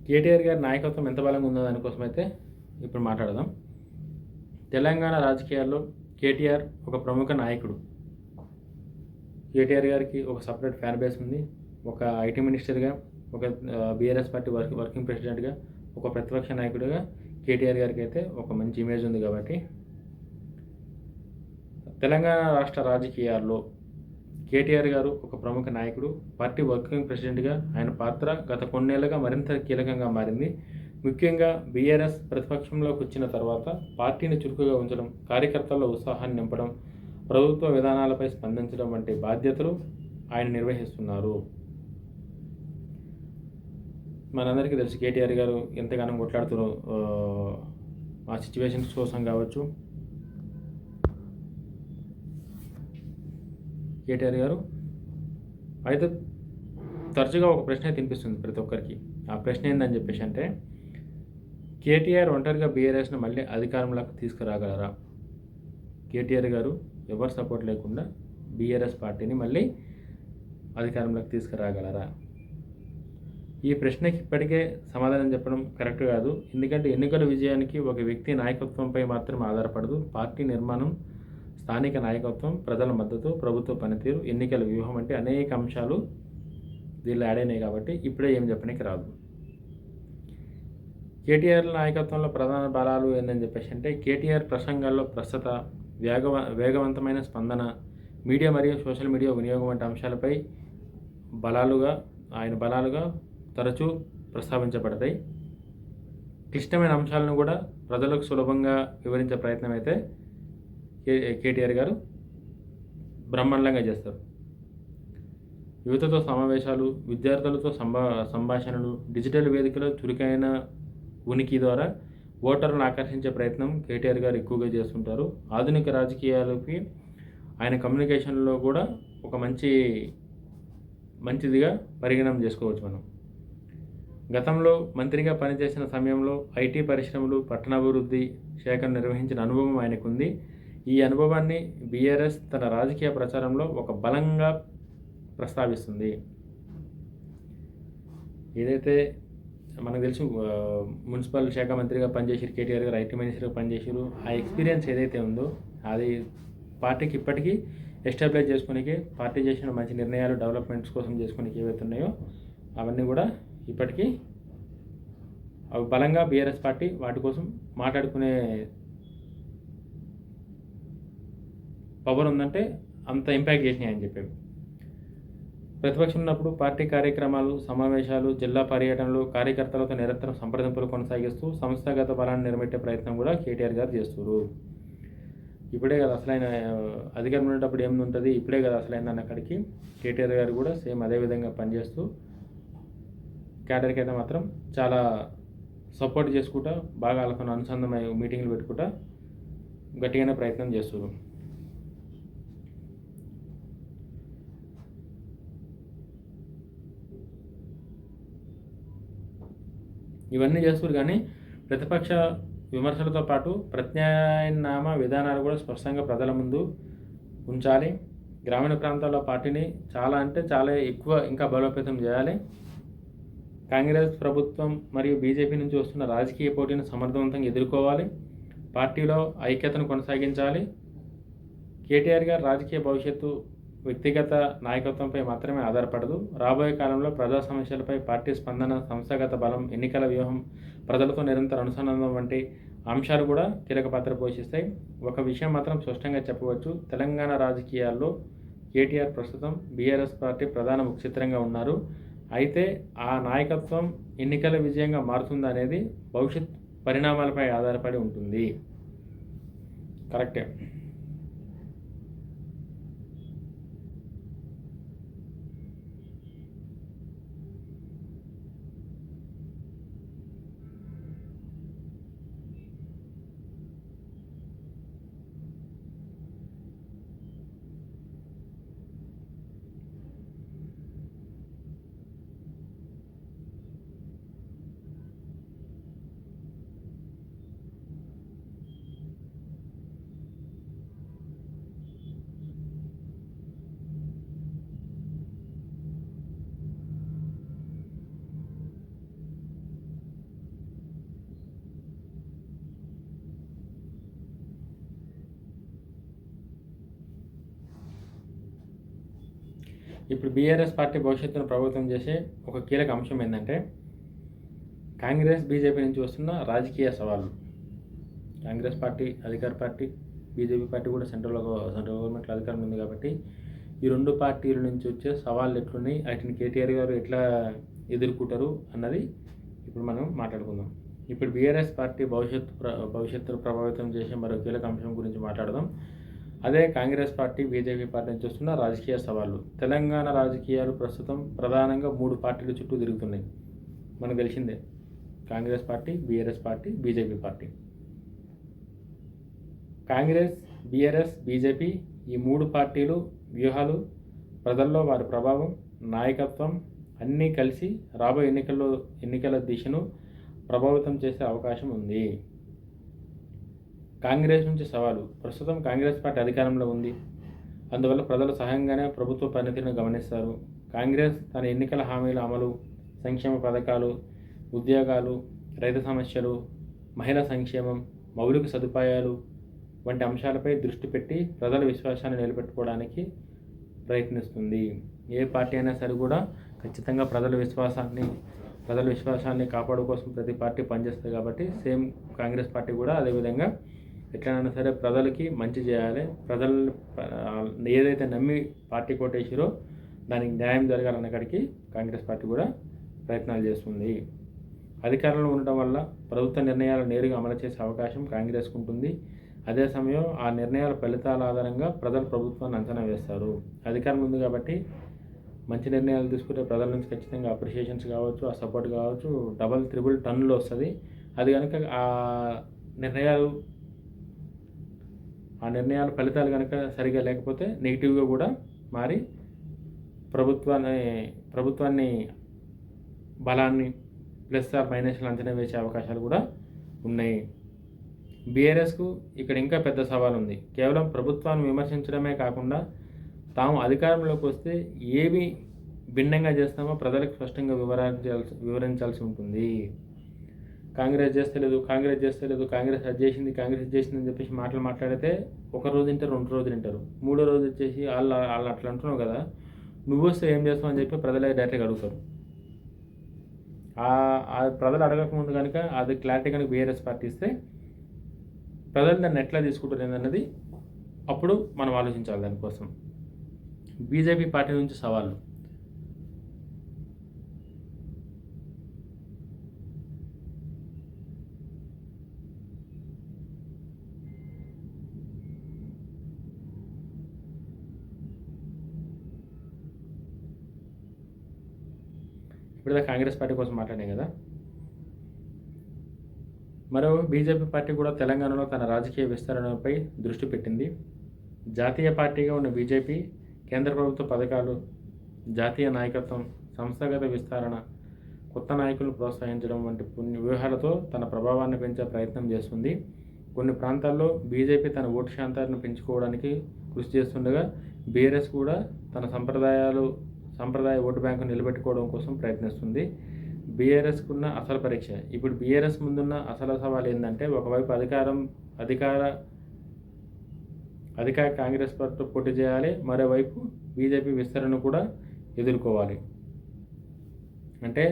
కేటీఆర్ గారి నాయకత్వం ఎంత బలంగా ఉందో దానికోసం అయితే ఇప్పుడు మాట్లాడదాం. తెలంగాణ రాజకీయాల్లో కేటీఆర్ ఒక ప్రముఖ నాయకుడు. కేటీఆర్ గారికి ఒక సపరేట్ ఫ్యాన్ బేస్ ఉంది. ఒక ఐటీ మినిస్టర్గా, ఒక బీఆర్ఎస్ పార్టీ వర్కింగ్ ప్రెసిడెంట్గా, ఒక ప్రతిపక్ష నాయకుడిగా కేటీఆర్ గారికి అయితే ఒక మంచి ఇమేజ్ ఉంది. కాబట్టి తెలంగాణ రాష్ట్ర రాజకీయాల్లో కేటీఆర్ గారు ఒక ప్రముఖ నాయకుడు. పార్టీ వర్కింగ్ ప్రెసిడెంట్గా ఆయన పాత్ర గత కొన్నేళ్లుగా మరింత కీలకంగా మారింది. ముఖ్యంగా బీఆర్ఎస్ ప్రతిపక్షంలోకి వచ్చిన తర్వాత పార్టీని చురుకుగా ఉంచడం, కార్యకర్తల్లో ఉత్సాహాన్ని నింపడం, ప్రభుత్వ విధానాలపై స్పందించడం వంటి బాధ్యతలు ఆయన నిర్వహిస్తున్నారు. మనందరికీ తెలుసు కేటీఆర్ గారు ఎంతగానో కొట్లాడుతారో ఆ సిచ్యువేషన్స్ కోసం కావచ్చు. కేటీఆర్ గారు అయితే తరచుగా ఒక ప్రశ్న తినిపిస్తుంది ప్రతి ఒక్కరికి. ఆ ప్రశ్న ఏందని చెప్పేసి అంటే, కేటీఆర్ ఒంటరిగా బీఆర్ఎస్ను మళ్ళీ అధికారంలోకి తీసుకురాగలరా? కేటీఆర్ గారు ఎవరు సపోర్ట్ లేకుండా బీఆర్ఎస్ పార్టీని మళ్ళీ అధికారంలోకి తీసుకురాగలరా? ఈ ప్రశ్నకి ఇప్పటికే సమాధానం చెప్పడం కరెక్ట్ కాదు. ఎందుకంటే ఎన్నికల విజయానికి ఒక వ్యక్తి నాయకత్వంపై మాత్రం ఆధారపడదు. పార్టీ నిర్మాణం, స్థానిక నాయకత్వం, ప్రజల మద్దతు, ప్రభుత్వ పనితీరు, ఎన్నికల వ్యూహం అంటే అనేక అంశాలు దీనిలో యాడ్ అయినాయి. కాబట్టి ఇప్పుడే ఏం చెప్పడానికి రాదు. కేటీఆర్ నాయకత్వంలో ప్రధాన బలాలు ఏందని చెప్పేసి అంటే, కేటీఆర్ ప్రసంగాల్లో ప్రస్తుత వేగవంతమైన స్పందన, మీడియా మరియు సోషల్ మీడియా వినియోగం వంటి అంశాలపై ఆయన బలాలుగా తరచూ ప్రస్తావించబడతాయి. క్లిష్టమైన అంశాలను కూడా ప్రజలకు సులభంగా వివరించే ప్రయత్నం అయితే కేటీఆర్ గారు బ్రహ్మాండంగా చేస్తారు. యువతతో సమావేశాలు, విద్యార్థులతో సంభాషణలు, డిజిటల్ వేదికలో చురుకైన ఉనికి ద్వారా ఓటర్లను ఆకర్షించే ప్రయత్నం కేటీఆర్ గారు ఎక్కువగా చేస్తుంటారు. ఆధునిక రాజకీయాలకి ఆయన కమ్యూనికేషన్లో కూడా ఒక మంచిదిగా పరిగణన చేసుకోవచ్చు మనం. గతంలో మంత్రిగా పనిచేసిన సమయంలో ఐటీ పరిశ్రమలు, పట్టణాభివృద్ధి శాఖను నిర్వహించిన అనుభవం ఆయనకుంది. ఈ అనుభవాన్ని బీఆర్ఎస్ తన రాజకీయ ప్రచారంలో ఒక బలంగా ప్రస్తావిస్తుంది. ఏదైతే మనకు తెలుసు మున్సిపల్ శాఖ మంత్రిగా పనిచేసారు కేటీఆర్ గారు, ఐటీ మినిస్టర్గా పనిచేసారు. ఆ ఎక్స్పీరియన్స్ ఏదైతే ఉందో అది పార్టీకి ఇప్పటికీ ఎస్టాబ్లిష్ చేసుకోనికి, పార్టీ చేసిన మంచి నిర్ణయాలు డెవలప్మెంట్స్ కోసం చేసుకోనికి ఏవైతే ఉన్నాయో అవన్నీ కూడా ఇప్పటికీ అవి బలంగా బీఆర్ఎస్ పార్టీ వాటి కోసం మాట్లాడుకునే పవర్ ఉందంటే అంత ఇంపాక్ట్ చేసినాయి అని చెప్పారు. ప్రతిపక్షం ఉన్నప్పుడు పార్టీ కార్యక్రమాలు, సమావేశాలు, జిల్లా పర్యటనలు, కార్యకర్తలతో నిరంతరం సంప్రదింపులు కొనసాగిస్తూ సంస్థాగత బలాన్ని నిలబెట్టే ప్రయత్నం కూడా కేటీఆర్ గారు చేస్తున్నారు. ఇప్పుడే కదా అసలైన అధికారం ఉండేటప్పుడు ఏముంటుంది, ఇప్పుడే కదా అసలైన అన్నక్కడికి కేటీఆర్ గారు కూడా సేమ్ అదే విధంగా పనిచేస్తూ క్యాడర్కి అయితే మాత్రం చాలా సపోర్ట్ చేసుకుంటా బాగా వాళ్ళతో అనుసంధానమై మీటింగ్లు పెట్టుకుంటా గట్టిగానే ప్రయత్నం చేస్తున్నారు. ఇవన్నీ చేస్తారు కానీ ప్రతిపక్ష విమర్శలతో పాటు ప్రత్యామ్నాయ విధానాలు కూడా స్పష్టంగా ప్రజల ముందు ఉంచాలి. గ్రామీణ ప్రాంతాల్లో పార్టీని చాలా అంటే చాలా ఎక్కువ ఇంకా బలోపేతం చేయాలి. కాంగ్రెస్ ప్రభుత్వం మరియు బీజేపీ నుంచి వస్తున్న రాజకీయ పోటీని సమర్థవంతంగా ఎదుర్కోవాలి. పార్టీలో ఐక్యతను కొనసాగించాలి. కేటీఆర్ గారు రాజకీయ భవిష్యత్తు వ్యక్తిగత నాయకత్వంపై మాత్రమే ఆధారపడదు. రాబోయే కాలంలో ప్రజా సమస్యలపై పార్టీ స్పందన, సంస్థాగత బలం, ఎన్నికల వ్యూహం, ప్రజలతో నిరంతర అనుసంధానం వంటి అంశాలు కూడా కీలక పాత్ర పోషిస్తాయి. ఒక విషయం మాత్రం స్పష్టంగా చెప్పవచ్చు, తెలంగాణ రాజకీయాల్లో కేటీఆర్ ప్రస్తుతం బీఆర్ఎస్ పార్టీ ప్రధాన ముఖచిత్రంగా ఉన్నారు. అయితే ఆ నాయకత్వం ఎన్నికల విజయంగా మారుతుందా అనేది భవిష్యత్ పరిణామాలపై ఆధారపడి ఉంటుంది. కరెక్టే. ఇప్పుడు బీఆర్ఎస్ పార్టీ భవిష్యత్తును ప్రభావితం చేసే ఒక కీలక అంశం ఏంటంటే కాంగ్రెస్ బీజేపీ నుంచి వస్తున్న రాజకీయ సవాళ్ళు. కాంగ్రెస్ పార్టీ అధికార పార్టీ, బీజేపీ పార్టీ కూడా సెంట్రల్ గవర్నమెంట్లో అధికారం ఉంది కాబట్టి ఈ రెండు పార్టీల నుంచి వచ్చే సవాళ్ళు ఎట్లున్నాయి, వాటిని కేటీఆర్ గారు ఎట్లా ఎదుర్కొంటారు అన్నది ఇప్పుడు మనం మాట్లాడుకుందాం. ఇప్పుడు బీఆర్ఎస్ పార్టీ భవిష్యత్తును ప్రభావితం చేసే మరో కీలక అంశం గురించి మాట్లాడదాం. అదే కాంగ్రెస్ పార్టీ, బీజేపీ పార్టీ నుంచి వస్తున్న రాజకీయ సవాళ్ళు. తెలంగాణ రాజకీయాలు ప్రస్తుతం ప్రధానంగా 3 పార్టీల చుట్టూ తిరుగుతున్నాయి. మనకు తెలిసిందే, Congress party, BRS party, BJP party. Congress, BRS, BJP ఈ 3 పార్టీలు వ్యూహాలు, ప్రజల్లో వారి ప్రభావం, నాయకత్వం అన్నీ కలిసి రాబోయే ఎన్నికల దిశను ప్రభావితం చేసే అవకాశం ఉంది. కాంగ్రెస్ నుంచి సవాలు. ప్రస్తుతం కాంగ్రెస్ పార్టీ అధికారంలో ఉంది. అందువల్ల ప్రజలు సహజంగానే ప్రభుత్వ పనితీరును గమనిస్తారు. కాంగ్రెస్ తన ఎన్నికల హామీల అమలు, సంక్షేమ పథకాలు, ఉద్యోగాలు, రైతు సమస్యలు, మహిళా సంక్షేమం, మౌలిక సదుపాయాలు వంటి అంశాలపై దృష్టి పెట్టి ప్రజల విశ్వాసాన్ని నిలబెట్టుకోవడానికి ప్రయత్నిస్తుంది. ఏ పార్టీ అయినా సరే కూడా ఖచ్చితంగా ప్రజల విశ్వాసాన్ని కాపాడు కోసం ప్రతి పార్టీ పనిచేస్తుంది. కాబట్టి సేమ్ కాంగ్రెస్ పార్టీ కూడా అదేవిధంగా ఎట్లయినా సరే ప్రజలకి మంచి చేయాలి, ప్రజల్ని ఏదైతే నమ్మి పార్టీ కొట్టేసిరో దానికి న్యాయం జరగాలన్న కాడికి కాంగ్రెస్ పార్టీ కూడా ప్రయత్నాలు చేస్తుంది. అధికారంలో ఉండటం వల్ల ప్రభుత్వ నిర్ణయాలు నేరుగా అమలు చేసే అవకాశం కాంగ్రెస్కు ఉంటుంది. అదే సమయం ఆ నిర్ణయాల ఫలితాల ఆధారంగా ప్రజలు ప్రభుత్వాన్ని అంచనా వేస్తారు. అధికారం ఉంది కాబట్టి మంచి నిర్ణయాలు తీసుకుంటే ప్రజల నుంచి ఖచ్చితంగా అప్రిషియేషన్స్ కావచ్చు, ఆ సపోర్ట్ కావచ్చు, డబల్ త్రిబుల్ టన్నులు వస్తుంది. అది కనుక ఆ నిర్ణయాల ఫలితాలు కనుక సరిగా లేకపోతే నెగిటివ్గా కూడా మారి ప్రభుత్వాన్ని బలాన్ని ప్లస్ ఆర్ మైనస్లు అంచనా వేసే అవకాశాలు కూడా ఉన్నాయి. బీఆర్ఎస్కు ఇక్కడ ఇంకా పెద్ద సవాల్ ఉంది. కేవలం ప్రభుత్వాన్ని విమర్శించడమే కాకుండా తాము అధికారంలోకి వస్తే ఏమి భిన్నంగా చేస్తామో ప్రజలకు స్పష్టంగా వివరించాల్సి ఉంటుంది. కాంగ్రెస్ చేస్తలేదు, కాంగ్రెస్ అది చేసింది అని చెప్పేసి మాట్లాడితే ఒక రోజు వింటారు, 2 రోజులు వింటారు, 3వ రోజు వచ్చేసి వాళ్ళు అట్లా అంటున్నావు కదా, నువ్వు వస్తే ఏం చేస్తావు అని చెప్పి ప్రజలే డైరెక్ట్గా అడుగుతారు. ఆ ప్రజలు అడగకముందు కనుక అది క్లారిటీ కనుక బీఆర్ఎస్ పార్టీ ఇస్తే ప్రజలు దాన్ని ఎట్లా తీసుకుంటారు అన్నది అప్పుడు మనం ఆలోచించాలి. దానికోసం బీజేపీ పార్టీ నుంచి సవాళ్ళు. ఇప్పుడు కాంగ్రెస్ పార్టీ కోసం మాట్లాడాం కదా. మరో బీజేపీ పార్టీ కూడా తెలంగాణలో తన రాజకీయ విస్తరణపై దృష్టి పెట్టింది. జాతీయ పార్టీగా ఉన్న బీజేపీ కేంద్ర ప్రభుత్వ పథకాలు, జాతీయ నాయకత్వం, సంస్థాగత విస్తరణ, కొత్త నాయకులను ప్రోత్సహించడం వంటి వ్యూహాలతో తన ప్రభావాన్ని పెంచే ప్రయత్నం చేస్తుంది. కొన్ని ప్రాంతాల్లో బీజేపీ తన ఓటు శాతాన్ని పెంచుకోవడానికి కృషి చేస్తుండగా బీఆర్ఎస్ కూడా తన సంప్రదాయ ఓటు బ్యాంకు నిలబెట్టుకోవడం కోసం ప్రయత్నిస్తుంది. బీఆర్ఎస్కున్న అసలు పరీక్ష. ఇప్పుడు బీఆర్ఎస్ ముందున్న అసలు సవాల్ ఏంటంటే, ఒకవైపు అధికార కాంగ్రెస్ పార్టీ పోటీ చేయాలి, మరోవైపు బీజేపీ విస్తరణ కూడా ఎదుర్కోవాలి. అంటే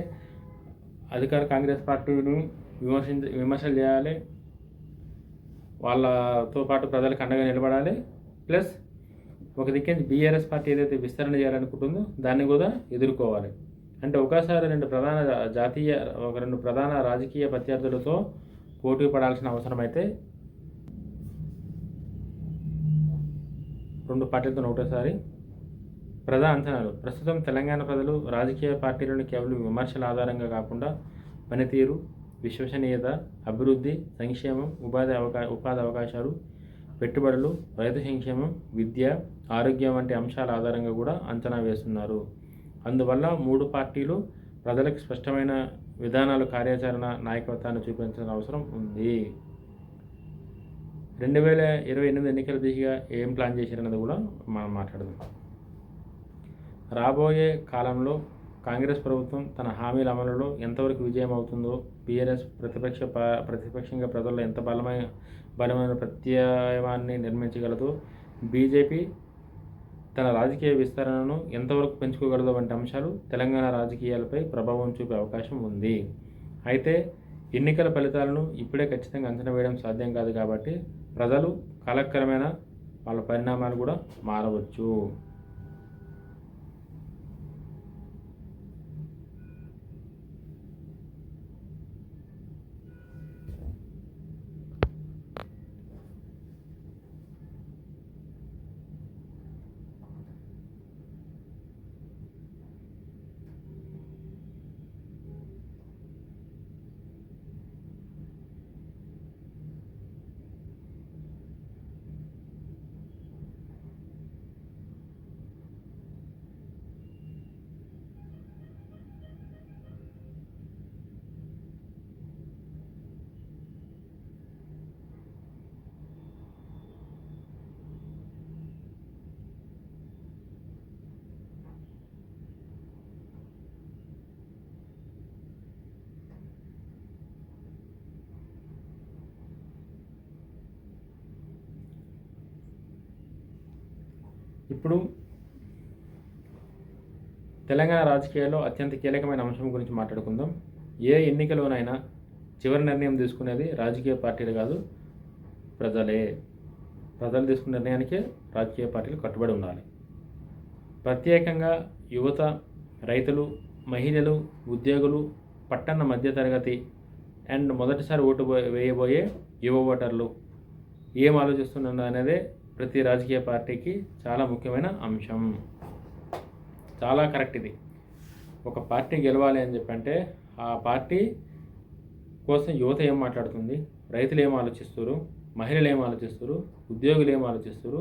అధికార కాంగ్రెస్ పార్టీని విమర్శలు చేయాలి, వాళ్ళతో పాటు ప్రజలకు అండగా నిలబడాలి, ప్లస్ ఒక దిక్కించి బీఆర్ఎస్ పార్టీ ఏదైతే విస్తరణ చేయాలనుకుంటుందో దాన్ని కూడా ఎదుర్కోవాలి. అంటే ఒకసారి రెండు ప్రధాన రాజకీయ ప్రత్యర్థులతో పోటీ పడాల్సిన అవసరం అయితే రెండు పార్టీలతో ఒకటేసారి. ప్రజా అంచనాలు. ప్రస్తుతం తెలంగాణ ప్రజలు రాజకీయ పార్టీలను కేవలం విమర్శల ఆధారంగా కాకుండా పనితీరు, విశ్వసనీయత, అభివృద్ధి, సంక్షేమం, ఉపాధి అవకాశాలు, పెట్టుబడులు, రైతు సంక్షేమం, విద్య, ఆరోగ్యం వంటి అంశాల ఆధారంగా కూడా అంచనా వేస్తున్నారు. అందువల్ల మూడు పార్టీలు ప్రజలకు స్పష్టమైన విధానాలు, కార్యాచరణ, నాయకత్వాన్ని చూపించాల్సిన అవసరం ఉంది. 2028 ఎన్నికల దిశగా ఏం ప్లాన్ చేశారన్నది కూడా మనం మాట్లాడదాం. రాబోయే కాలంలో కాంగ్రెస్ ప్రభుత్వం తన హామీల అమలులో ఎంతవరకు విజయం అవుతుందో, బీఆర్ఎస్ ప్రతిపక్షంగా ప్రజల్లో ఎంత బలమైన ప్రత్యామ్నాయాన్ని నిర్మించగలదో, బీజేపీ తన రాజకీయ విస్తరణను ఎంతవరకు పెంచుకోగలదో వంటి అంశాలు తెలంగాణ రాజకీయాలపై ప్రభావం చూపే అవకాశం ఉంది. అయితే ఎన్నికల ఫలితాలను ఇప్పుడే ఖచ్చితంగా అంచనా వేయడం సాధ్యం కాదు కాబట్టి ప్రజలు కాలక్రమేణా వాళ్ళ పరిణామాలు కూడా మారవచ్చు. ఇప్పుడు తెలంగాణ రాజకీయాల్లో అత్యంత కీలకమైన అంశం గురించి మాట్లాడుకుందాం. ఏ ఎన్నికలోనైనా చివరి నిర్ణయం తీసుకునేది రాజకీయ పార్టీలు కాదు, ప్రజలే. ప్రజలు తీసుకున్న నిర్ణయానికే రాజకీయ పార్టీలు కట్టుబడి ఉండాలి. ప్రత్యేకంగా యువత, రైతులు, మహిళలు, ఉద్యోగులు, పట్టణ మధ్యతరగతి అండ్ మొదటిసారి ఓటు వేయబోయే యువ ఓటర్లు ఏం ఆలోచిస్తున్నారు అనేదే ప్రతి రాజకీయ పార్టీకి చాలా ముఖ్యమైన అంశం. చాలా కరెక్ట్ ఇది. ఒక పార్టీ గెలవాలి అని చెప్పంటే ఆ పార్టీ కోసం యువత ఏం మాట్లాడుతుంది, రైతులు ఏం ఆలోచిస్తారు, మహిళలు ఏం ఆలోచిస్తారు, ఉద్యోగులు ఏం ఆలోచిస్తారు,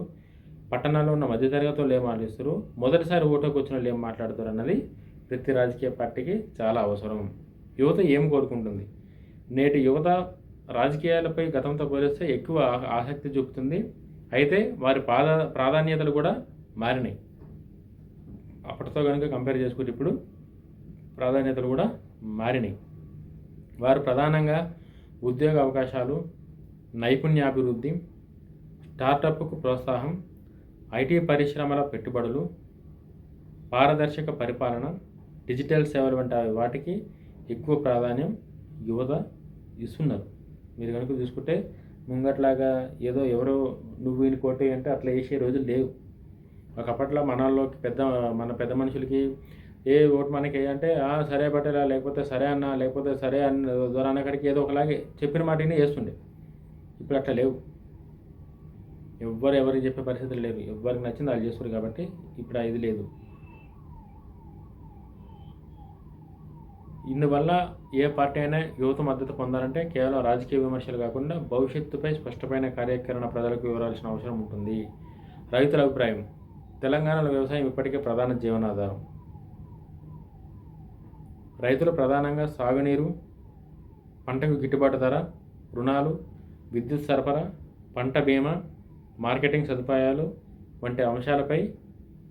పట్టణాల్లో ఉన్న మధ్యతరగతి వాళ్ళు ఏం ఆలోచిస్తారు, మొదటిసారి ఓటుకు వచ్చిన వాళ్ళు ఏం మాట్లాడుతారు అన్నది ప్రతి రాజకీయ పార్టీకి చాలా అవసరం. యువత ఏం కోరుకుంటుంది? నేటి యువత రాజకీయాలపై గతంతో పోలిస్తే ఎక్కువ ఆసక్తి చూపుతుంది. అయితే వారి ప్రాధాన్యతలు కూడా మారినాయి. అప్పటితో కనుక కంపేర్ చేసుకుంటే ఇప్పుడు ప్రాధాన్యతలు కూడా మారినాయి. వారు ప్రధానంగా ఉద్యోగ అవకాశాలు, నైపుణ్యాభివృద్ధి, స్టార్టప్కు ప్రోత్సాహం, ఐటీ పరిశ్రమల పెట్టుబడులు, పారదర్శక పరిపాలన, డిజిటల్ సేవలు వంటి వాటికి ఎక్కువ ప్రాధాన్యం యువత ఇస్తున్నారు. మీరు కనుక చూసుకుంటే ముంగట్లాగా ఏదో ఎవరో నువ్వు వీళ్ళు కోటే అంటే అట్లా వేసే రోజులు లేవు. ఒకప్పట్లో మనలోకి మన పెద్ద మనుషులకి ఏ ఓటు మనకి అంటే సరే బట్టరా, లేకపోతే సరే అన్న, లేకపోతే సరే అన్న దొరన్న కాడికి ఏదో ఒకలాగే చెప్పిన మాటనే వేస్తుండే. ఇప్పుడు అట్లా లేవు. ఎవరికి చెప్పే పరిస్థితులు లేవు. ఎవరికి నచ్చింది వాళ్ళు చేస్తారు కాబట్టి ఇప్పుడు ఇది లేదు. ఇందువల్ల ఏ పార్టీ అయినా యువత మద్దతు పొందాలంటే కేవలం రాజకీయ విమర్శలు కాకుండా భవిష్యత్తుపై స్పష్టమైన కార్యాచరణ ప్రజలకు వివరాల్సిన అవసరం ఉంటుంది. రైతుల అభిప్రాయం. తెలంగాణలో వ్యవసాయం ఇప్పటికే ప్రధాన జీవనాధారం. రైతులు ప్రధానంగా సాగునీరు, పంటకు గిట్టుబాటు ధర, రుణాలు, విద్యుత్ సరఫరా, పంట బీమా, మార్కెటింగ్ సదుపాయాలు వంటి అంశాలపై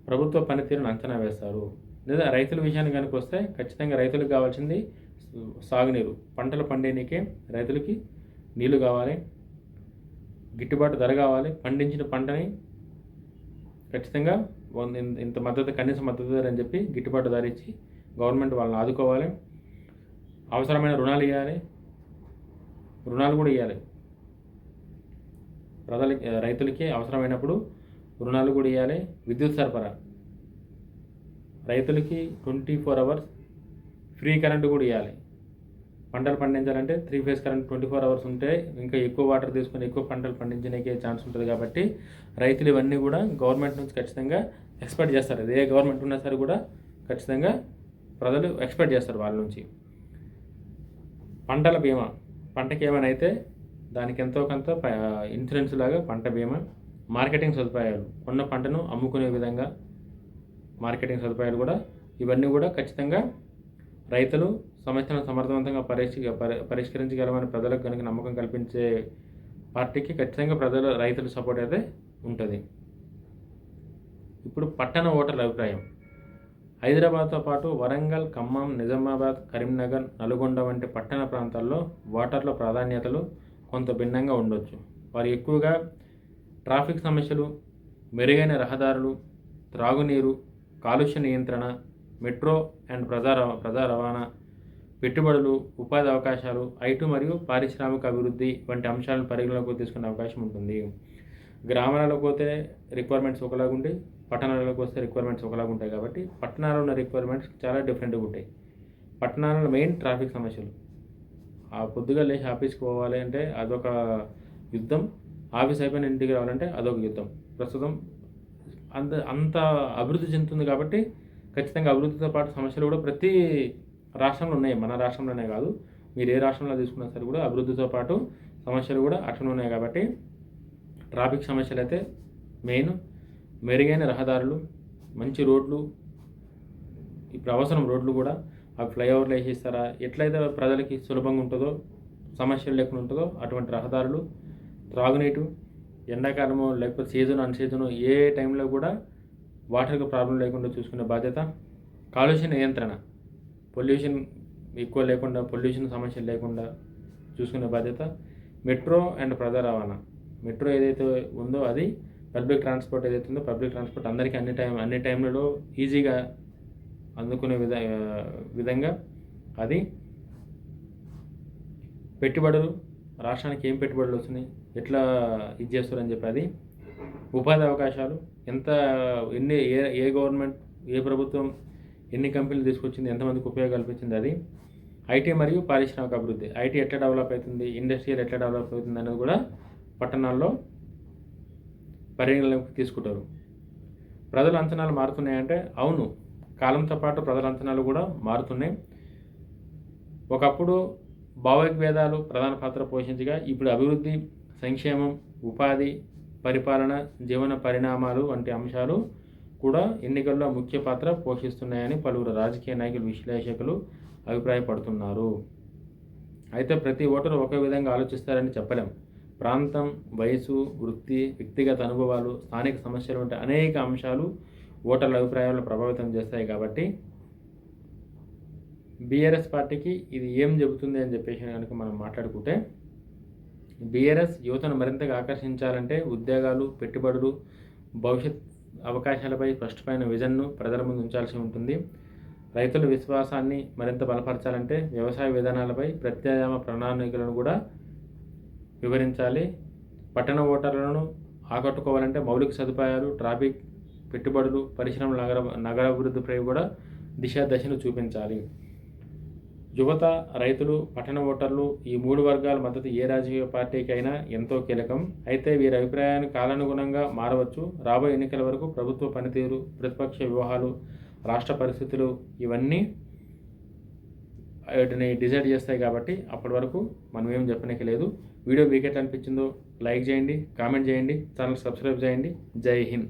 ప్రభుత్వ పనితీరును అంచనా వేస్తారు. లేదా రైతుల విషయానికి కనుక వస్తే ఖచ్చితంగా రైతులకు కావాల్సింది సాగునీరు. పంటలు పండేనికే రైతులకి నీళ్లు కావాలి, గిట్టుబాటు ధర కావాలి. పండించిన పంటని ఖచ్చితంగా ఇంత మద్దతు, కనీస మద్దతు ధర అని చెప్పి గిట్టుబాటు ధర ఇచ్చి గవర్నమెంట్ వాళ్ళని ఆదుకోవాలి. అవసరమైన రుణాలు ఇవ్వాలి, రుణాలు కూడా ఇవ్వాలి. రైతులకి అవసరమైనప్పుడు రుణాలు కూడా ఇవ్వాలి. విద్యుత్ సరఫరా, రైతులకి 24 hours ఫ్రీ కరెంటు కూడా ఇవ్వాలి. పంటలు పండించాలంటే 3 phase కరెంట్ 24 hours ఉంటే ఇంకా ఎక్కువ వాటర్ తీసుకొని ఎక్కువ పంటలు పండించడానికి ఛాన్స్ ఉంటుంది. కాబట్టి రైతులు ఇవన్నీ కూడా గవర్నమెంట్ నుంచి ఖచ్చితంగా ఎక్స్పెక్ట్ చేస్తారు. ఏ గవర్నమెంట్ ఉన్నా సరే కూడా ఖచ్చితంగా ప్రజలు ఎక్స్పెక్ట్ చేస్తారు వాళ్ళ నుంచి. పంటల బీమా, పంటకి ఏమైనా అయితే దానికి ఎంతో కొంత ఇన్సూరెన్స్ లాగా పంట బీమా. మార్కెటింగ్ సదుపాయాలు, కొన్న పంటను అమ్ముకునే విధంగా మార్కెటింగ్ సదుపాయాలు కూడా, ఇవన్నీ కూడా ఖచ్చితంగా రైతులు సమస్యలను సమర్థవంతంగా పరిష్కరించగలమని ప్రజలకు కనుక నమ్మకం కల్పించే పార్టీకి ఖచ్చితంగా రైతుల సపోర్ట్ అయితే ఉంటుంది. ఇప్పుడు పట్టణ ఓటర్ల అభిప్రాయం. హైదరాబాద్తో పాటు వరంగల్, ఖమ్మం, నిజామాబాద్, కరీంనగర్, నల్గొండ వంటి పట్టణ ప్రాంతాల్లో ఓటర్ల ప్రాధాన్యతలు కొంత భిన్నంగా ఉండొచ్చు. వారు ఎక్కువగా ట్రాఫిక్ సమస్యలు, మెరుగైన రహదారులు, త్రాగునీరు, కాలుష్య నియంత్రణ, మెట్రో అండ్ ప్రజా రవాణా, పెట్టుబడులు, ఉపాధి అవకాశాలు, ఐటీ మరియు పారిశ్రామిక అభివృద్ధి వంటి అంశాలను పరిగణలోకి తీసుకునే అవకాశం ఉంటుంది. గ్రామాలకు పోతే రిక్వైర్మెంట్స్ ఒకలాగుంటాయి, పట్టణాలకు వస్తే రిక్వైర్మెంట్స్ ఒకలాగా ఉంటాయి. కాబట్టి పట్టణాల్లో ఉన్న రిక్వైర్మెంట్స్ చాలా డిఫరెంట్గా ఉంటాయి. పట్టణాలలో మెయిన్ ట్రాఫిక్ సమస్యలు. పొద్దుగా లేచి ఆఫీస్కి పోవాలి అంటే అదొక యుద్ధం, ఆఫీస్ అయిపోయిన ఇంటికి రావాలంటే అదొక యుద్ధం. ప్రస్తుతం అంత అభివృద్ధి చెందుతుంది కాబట్టి ఖచ్చితంగా అభివృద్ధితో పాటు సమస్యలు కూడా ప్రతి రాష్ట్రంలో ఉన్నాయి. మన రాష్ట్రంలోనే కాదు, మీరు ఏ రాష్ట్రంలో తీసుకున్నా సరే కూడా అభివృద్ధితో పాటు సమస్యలు కూడా అట్లనే ఉన్నాయి. కాబట్టి ట్రాఫిక్ సమస్యలు అయితే మెయిన్. మెరుగైన రహదారులు, మంచి రోడ్లు, ఇప్పుడు అవసరం రోడ్లు కూడా. అవి ఫ్లైఓవర్లు వేసిస్తారా, ఎట్లయితే ప్రజలకి సులభంగా ఉంటుందో, సమస్యలు లేకుండా ఉంటుందో అటువంటి రహదారులు, త్రాగునీటు, ఎండాకాలము లేకపోతే సీజన్ అన్ సీజను ఏ టైంలో కూడా వాటర్కి ప్రాబ్లం లేకుండా చూసుకునే బాధ్యత. కాలుష్య నియంత్రణ, పొల్యూషన్ ఎక్కువ లేకుండా, పొల్యూషన్ సమస్యలు లేకుండా చూసుకునే బాధ్యత. మెట్రో అండ్ ప్రజా రవాణా, మెట్రో ఏదైతే ఉందో అది, పబ్లిక్ ట్రాన్స్పోర్ట్ ఏదైతే ఉందో పబ్లిక్ ట్రాన్స్పోర్ట్ అందరికీ అన్ని టైంలలో ఈజీగా అందుకునే విధంగా అది. పెట్టుబడులు, రాష్ట్రానికి ఏం పెట్టుబడులు వస్తున్నాయి, ఎట్లా ఇది చేస్తారని చెప్పి అది. ఉపాధి అవకాశాలు, ఏ గవర్నమెంట్, ఏ ప్రభుత్వం ఎన్ని కంపెనీలు తీసుకొచ్చింది, ఎంతమందికి ఉపయోగం కల్పించింది అది. ఐటీ మరియు పారిశ్రామిక అభివృద్ధి, ఐటీ ఎట్లా డెవలప్ అవుతుంది, ఇండస్ట్రియల్ ఎట్లా డెవలప్ అవుతుంది అనేది కూడా పట్టణాల్లో పరిగణలోకి తీసుకుంటారు. ప్రజల అంచనాలు మారుతున్నాయంటే అవును, కాలంతో పాటు ప్రజల అంచనాలు కూడా మారుతున్నాయి. ఒకప్పుడు భావోద్వేగాలు ప్రధాన పాత్ర పోషించగా ఇప్పుడు అభివృద్ధి, సంక్షేమం, ఉపాధి, పరిపాలన, జీవన పరిణామాలు వంటి అంశాలు కూడా ఎన్నికల్లో ముఖ్య పాత్ర పోషిస్తున్నాయని పలువురు రాజకీయ నాయకులు, విశ్లేషకులు అభిప్రాయపడుతున్నారు. అయితే ప్రతి ఓటరు ఒకే విధంగా ఆలోచిస్తారని చెప్పలేం. ప్రాంతం, వయసు, వృత్తి, వ్యక్తిగత అనుభవాలు, స్థానిక సమస్యలు వంటి అనేక అంశాలు ఓటర్ల అభిప్రాయాలను ప్రభావితం చేస్తాయి. కాబట్టి బీఆర్ఎస్ పార్టీకి ఇది ఏం చెబుతుంది అని చెప్పేసి కనుక మనం మాట్లాడుకుంటే, బీఆర్ఎస్ యువతను మరింతగా ఆకర్షించాలంటే ఉద్యోగాలు, పెట్టుబడులు, భవిష్యత్ అవకాశాలపై స్పష్టమైన విజన్ను ప్రజల ముందు ఉంచాల్సి ఉంటుంది. రైతుల విశ్వాసాన్ని మరింత బలపరచాలంటే వ్యవసాయ విధానాలపై ప్రత్యామ్నాయ ప్రణాళికలను కూడా వివరించాలి. పట్టణ ఓటర్లను ఆకట్టుకోవాలంటే మౌలిక సదుపాయాలు, ట్రాఫిక్, పెట్టుబడులు, పరిశ్రమల నగరాభివృద్ధిపై కూడా దశను చూపించాలి. యువత, రైతులు, పట్టణ ఓటర్లు ఈ 3 వర్గాల మద్దతు ఏ రాజకీయ పార్టీకైనా ఎంతో కీలకం. అయితే వీరి అభిప్రాయాన్ని కాలానుగుణంగా మారవచ్చు. రాబోయే ఎన్నికల వరకు ప్రభుత్వ పనితీరు, ప్రతిపక్ష వ్యూహాలు, రాష్ట్ర పరిస్థితులు ఇవన్నీ వాటిని డిసైడ్ చేస్తాయి. కాబట్టి అప్పటి వరకు మనం ఏం చెప్పడానికి లేదు. వీడియో మీకు ఎట్లా అనిపించిందో లైక్ చేయండి, కామెంట్ చేయండి, ఛానల్ సబ్స్క్రైబ్ చేయండి. జై హింద్.